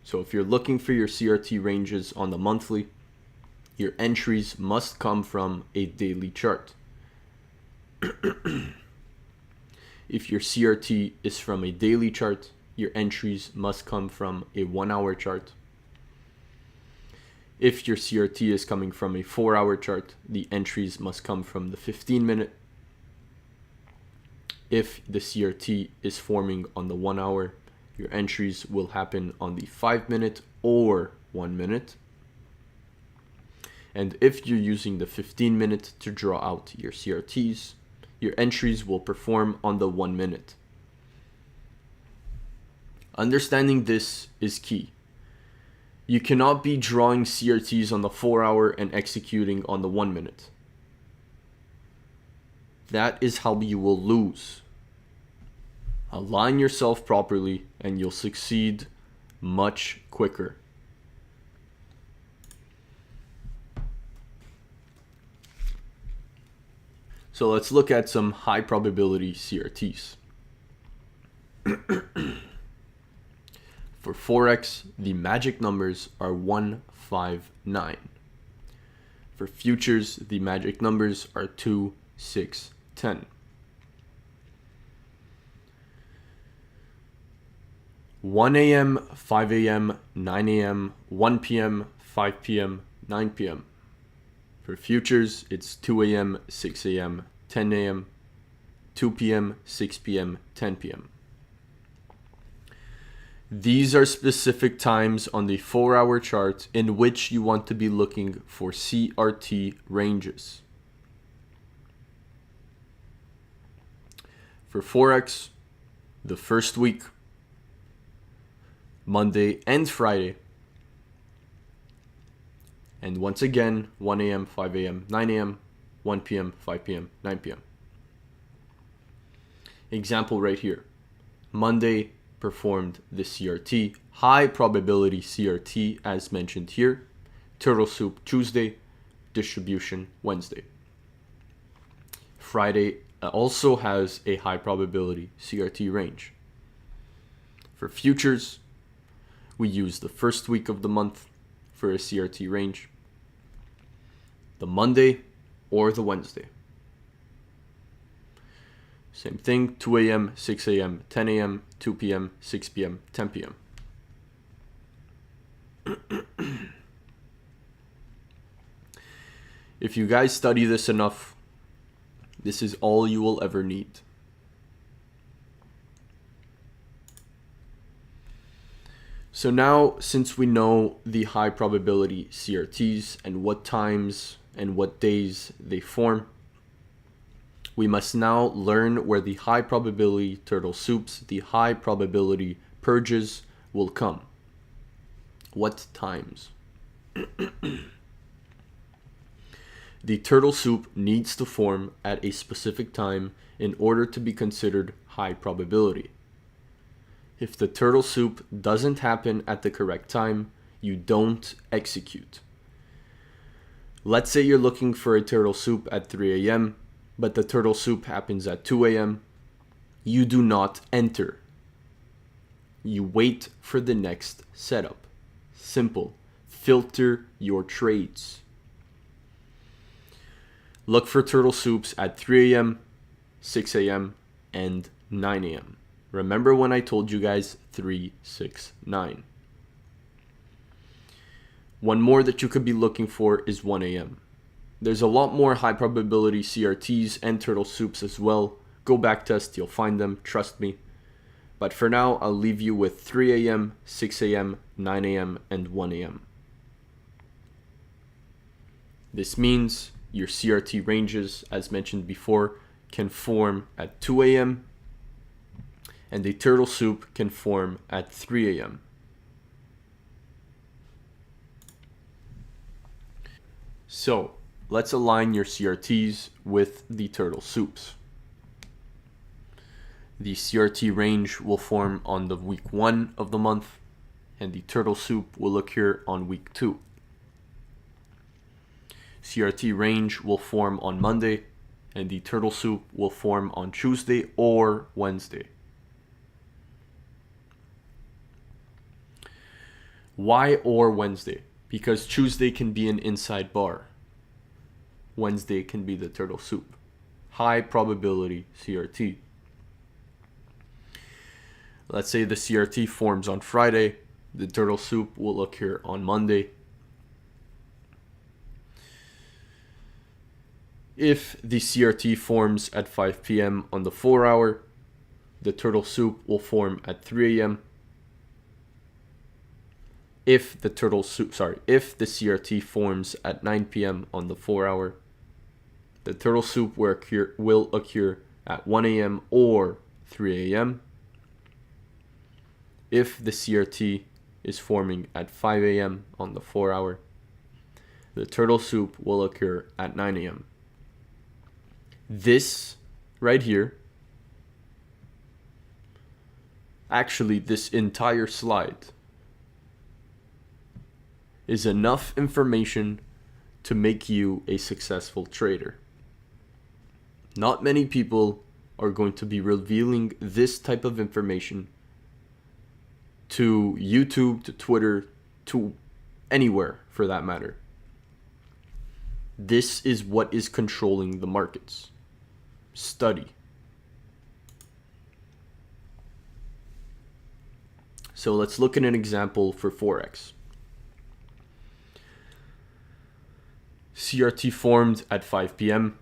so if you're looking for your CRT ranges on the monthly, your entries must come from a daily chart. If your CRT is from a daily chart, your entries must come from a 1 hour chart. If your CRT is coming from a 4-hour chart, the entries must come from the 15-minute. If the CRT is forming on the 1 hour, your entries will happen on the 5-minute or 1 minute. And if you're using the 15-minute to draw out your CRTs, your entries will perform on the 1 minute. Understanding this is key. You cannot be drawing CRTs on the 4-hour and executing on the 1 minute. That is how you will lose. Align yourself properly and you'll succeed much quicker. So let's look at some high probability CRTs. For Forex, the magic numbers are 1, 5, 9. For futures, the magic numbers are 2, 6, 10. 1 a.m., 5 a.m., 9 a.m., 1 p.m., 5 p.m., 9 p.m. For futures, it's 2 a.m., 6 a.m., 10 a.m., 2 p.m., 6 p.m., 10 p.m. These are specific times on the 4-hour chart in which you want to be looking for CRT ranges. For Forex, the first week, Monday and Friday, And once again, 1 a.m., 5 a.m., 9 a.m., 1 p.m., 5 p.m., 9 p.m. Example right here. Monday performed the CRT, high probability CRT as mentioned here. Turtle soup Tuesday, distribution Wednesday. Friday also has a high probability CRT range. For futures, we use the first week of the month for a CRT range, the Monday or the Wednesday. Same thing, 2 a.m., 6 a.m., 10 a.m., 2 p.m., 6 p.m., 10 p.m. If you guys study this enough, this is all you will ever need. So now, since we know the high probability CRTs and what times and what days they form, we must now learn where the high probability turtle soups, the high probability purges will come. What times? The turtle soup needs to form at a specific time in order to be considered high probability. If the turtle soup doesn't happen at the correct time, you don't execute. Let's say you're looking for a turtle soup at 3 a.m., but the turtle soup happens at 2 a.m. You do not enter. You wait for the next setup. Simple. Filter your trades. Look for turtle soups at 3 a.m., 6 a.m., and 9 a.m. Remember when I told you guys 3, 6, 9. One more that you could be looking for is 1 a.m. There's a lot more high probability CRTs and turtle soups as well. Go back test, you'll find them, trust me. But for now, I'll leave you with 3 a.m., 6 a.m., 9 a.m., and 1 a.m. This means your CRT ranges, as mentioned before, can form at 2 a.m. and a turtle soup can form at 3 a.m. So, let's align your CRTs with the turtle soups. The CRT range will form on the week 1 of the month, and the turtle soup will occur on week 2. CRT range will form on Monday, and the turtle soup will form on Tuesday or Wednesday. Why or Wednesday? Because Tuesday can be an inside bar. Wednesday can be the turtle soup. High probability CRT. Let's say the CRT forms on Friday. The turtle soup will occur on Monday. If the CRT forms at 5 p.m. on the 4 hour, the turtle soup will form at 3 a.m. If the CRT forms at 9 p.m. on the 4 hour, the turtle soup will occur at 1 a.m. or 3 a.m. If the CRT is forming at 5 a.m. on the 4 hour, the turtle soup will occur at 9 a.m. This right here, actually this entire slide, is enough information to make you a successful trader. Not many people are going to be revealing this type of information to YouTube, to Twitter, to anywhere for that matter. This is what is controlling the markets. Study. So let's look at an example for Forex. CRT formed at 5 p.m.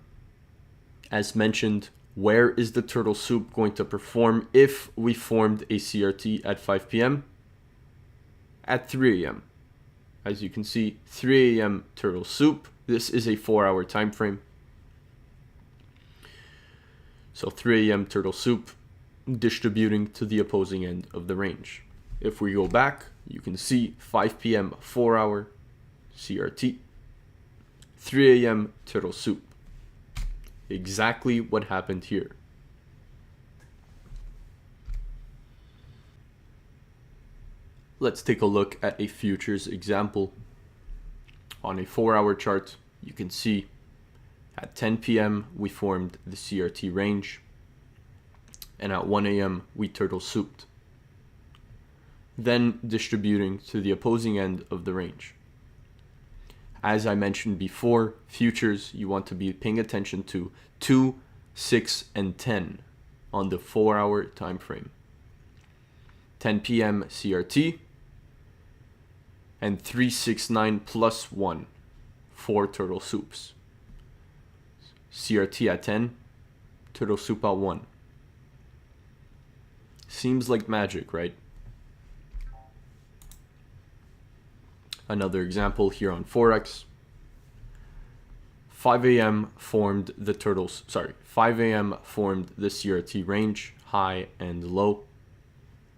As mentioned, where is the turtle soup going to perform if we formed a CRT at 5 p.m.? At 3 a.m. As you can see, 3 a.m. turtle soup. This is a 4-hour time frame. So 3 a.m. turtle soup distributing to the opposing end of the range. If we go back, you can see 5 p.m. 4-hour CRT. 3 a.m. turtle soup. Exactly what happened here. Let's take a look at a futures example. On a 4-hour chart, you can see at 10 p.m. we formed the CRT range, and at 1 a.m. we turtle souped, then distributing to the opposing end of the range. As I mentioned before, futures, you want to be paying attention to 2, 6, and 10 on the 4-hour time frame. 10 p.m. CRT, and 3, 6, 9 plus 1, 4 turtle soups. CRT at 10, turtle soup at 1. Seems like magic, right? Another example here on Forex. 5 a.m. formed the 5 a.m. formed the CRT range, high and low.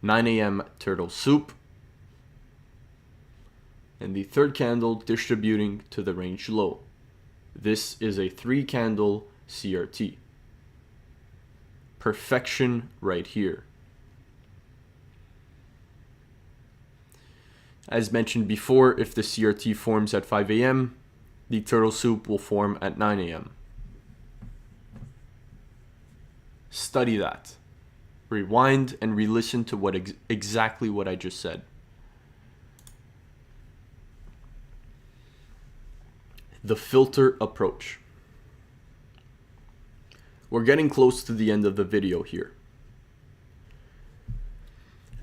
9 a.m. turtle soup. And the third candle distributing to the range low. This is a 3-candle CRT. Perfection right here. As mentioned before, if the CRT forms at 5 a.m., the turtle soup will form at 9 a.m. Study that. Rewind and re-listen to exactly what I just said. The filter approach. We're getting close to the end of the video here.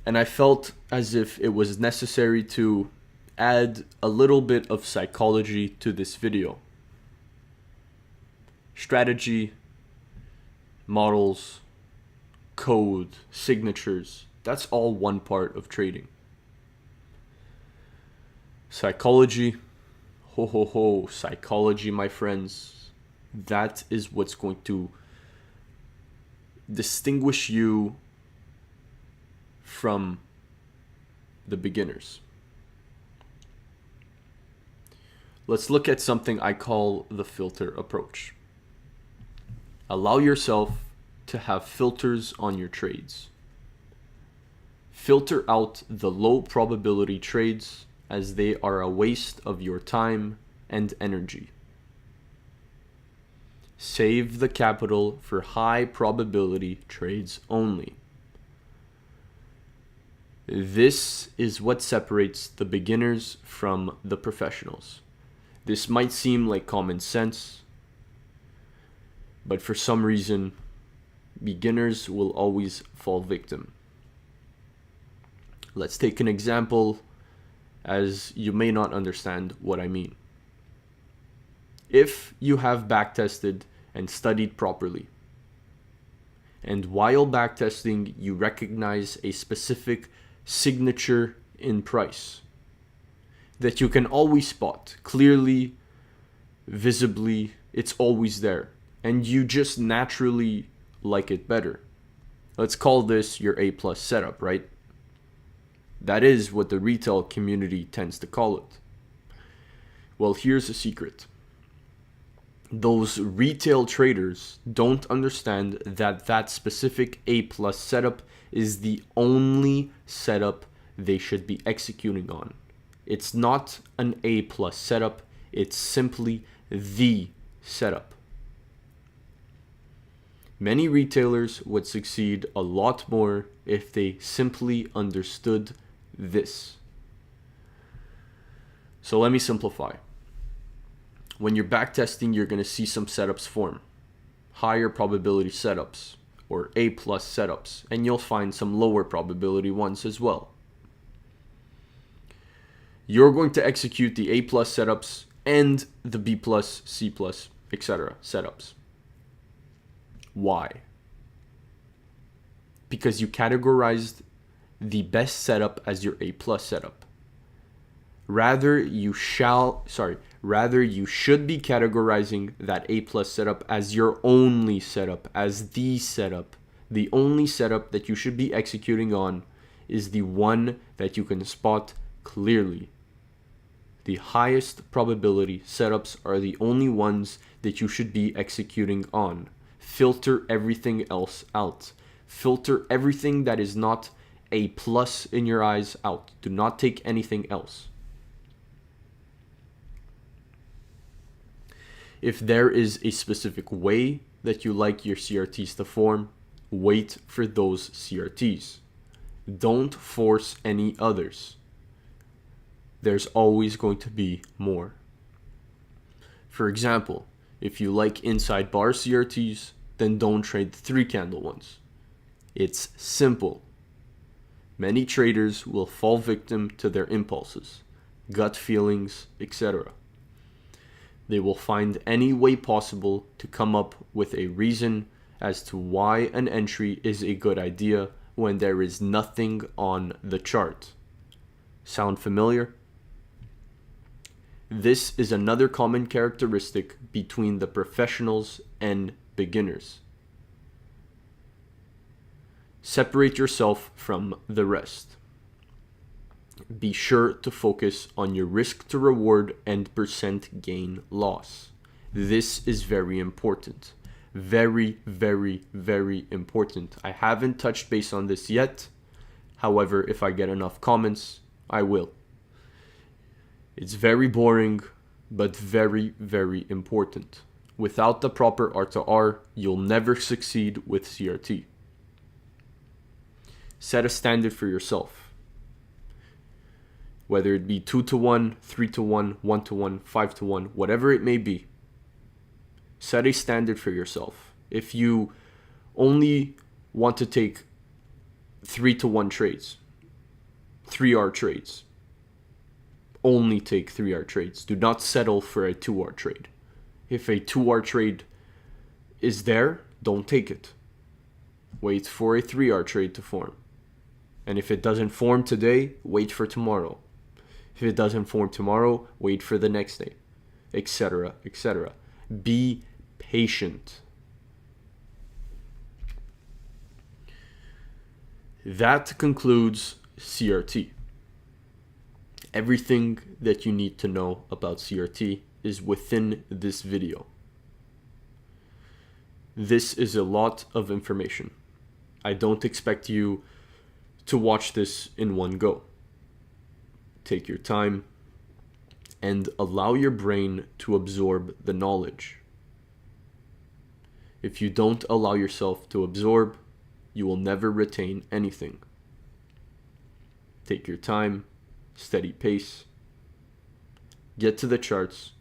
And I felt as if it was necessary to add a little bit of psychology to this video. Strategy, models, code, signatures, that's all one part of trading. Psychology, psychology, my friends, that is what's going to distinguish you from the beginners. Let's look at something I call the filter approach. Allow yourself to have filters on your trades. Filter out the low probability trades as they are a waste of your time and energy. Save the capital for high probability trades only. This is what separates the beginners from the professionals. This might seem like common sense, but for some reason, beginners will always fall victim. Let's take an example, as you may not understand what I mean. If you have backtested and studied properly, and while backtesting you recognize a specific signature in price that you can always spot clearly, visibly, it's always there, and you just naturally like it better. Let's call this your A+ setup, right? That is what the retail community tends to call it. Well, here's a secret. Those retail traders don't understand that that specific A+ setup is the only setup they should be executing on. It's not an A+ setup, it's simply the setup. Many retailers would succeed a lot more if they simply understood this. So let me simplify. When you're backtesting, you're going to see some setups form. Higher probability setups or A+ setups, and you'll find some lower probability ones as well. You're going to execute the A+ setups and the B+, C+, etc. setups. Why? Because you categorized the best setup as your A+ setup. Rather, you should be categorizing that A+ setup as your only setup, as the setup. The only setup that you should be executing on is the one that you can spot clearly. The highest probability setups are the only ones that you should be executing on. Filter everything else out. Filter everything that is not a plus in your eyes out. Do not take anything else. If there is a specific way that you like your CRTs to form, wait for those CRTs. Don't force any others. There's always going to be more. For example, if you like inside bar CRTs, then don't trade the 3-candle ones. It's simple. Many traders will fall victim to their impulses, gut feelings, etc. They will find any way possible to come up with a reason as to why an entry is a good idea when there is nothing on the chart. Sound familiar? This is another common characteristic between the professionals and beginners. Separate yourself from the rest. Be sure to focus on your risk to reward and percent gain loss. This is very important. Very, very, very important. I haven't touched base on this yet. However, if I get enough comments, I will. It's very boring, but very, very important. Without the proper R to R, you'll never succeed with CRT. Set a standard for yourself. Whether it be 2-to-1, 3-to-1, 1-to-1, 5-to-1, whatever it may be. Set a standard for yourself. If you only want to take 3-to-1 trades, 3R trades, only take 3R trades. Do not settle for a 2R trade. If a 2R trade is there, don't take it. Wait for a 3R trade to form. And if it doesn't form today, wait for tomorrow. If it doesn't form tomorrow, wait for the next day, etc., etc. Be patient. That concludes CRT. Everything that you need to know about CRT is within this video. This is a lot of information. I don't expect you to watch this in one go. Take your time and allow your brain to absorb the knowledge. If you don't allow yourself to absorb, you will never retain anything. Take your time, steady pace, get to the charts,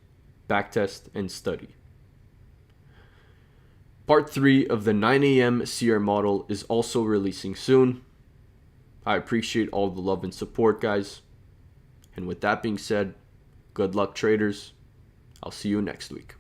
backtest, and study. Part 3 of the 9 a.m. CR model is also releasing soon. I appreciate all the love and support, guys. And with that being said, good luck, traders. I'll see you next week.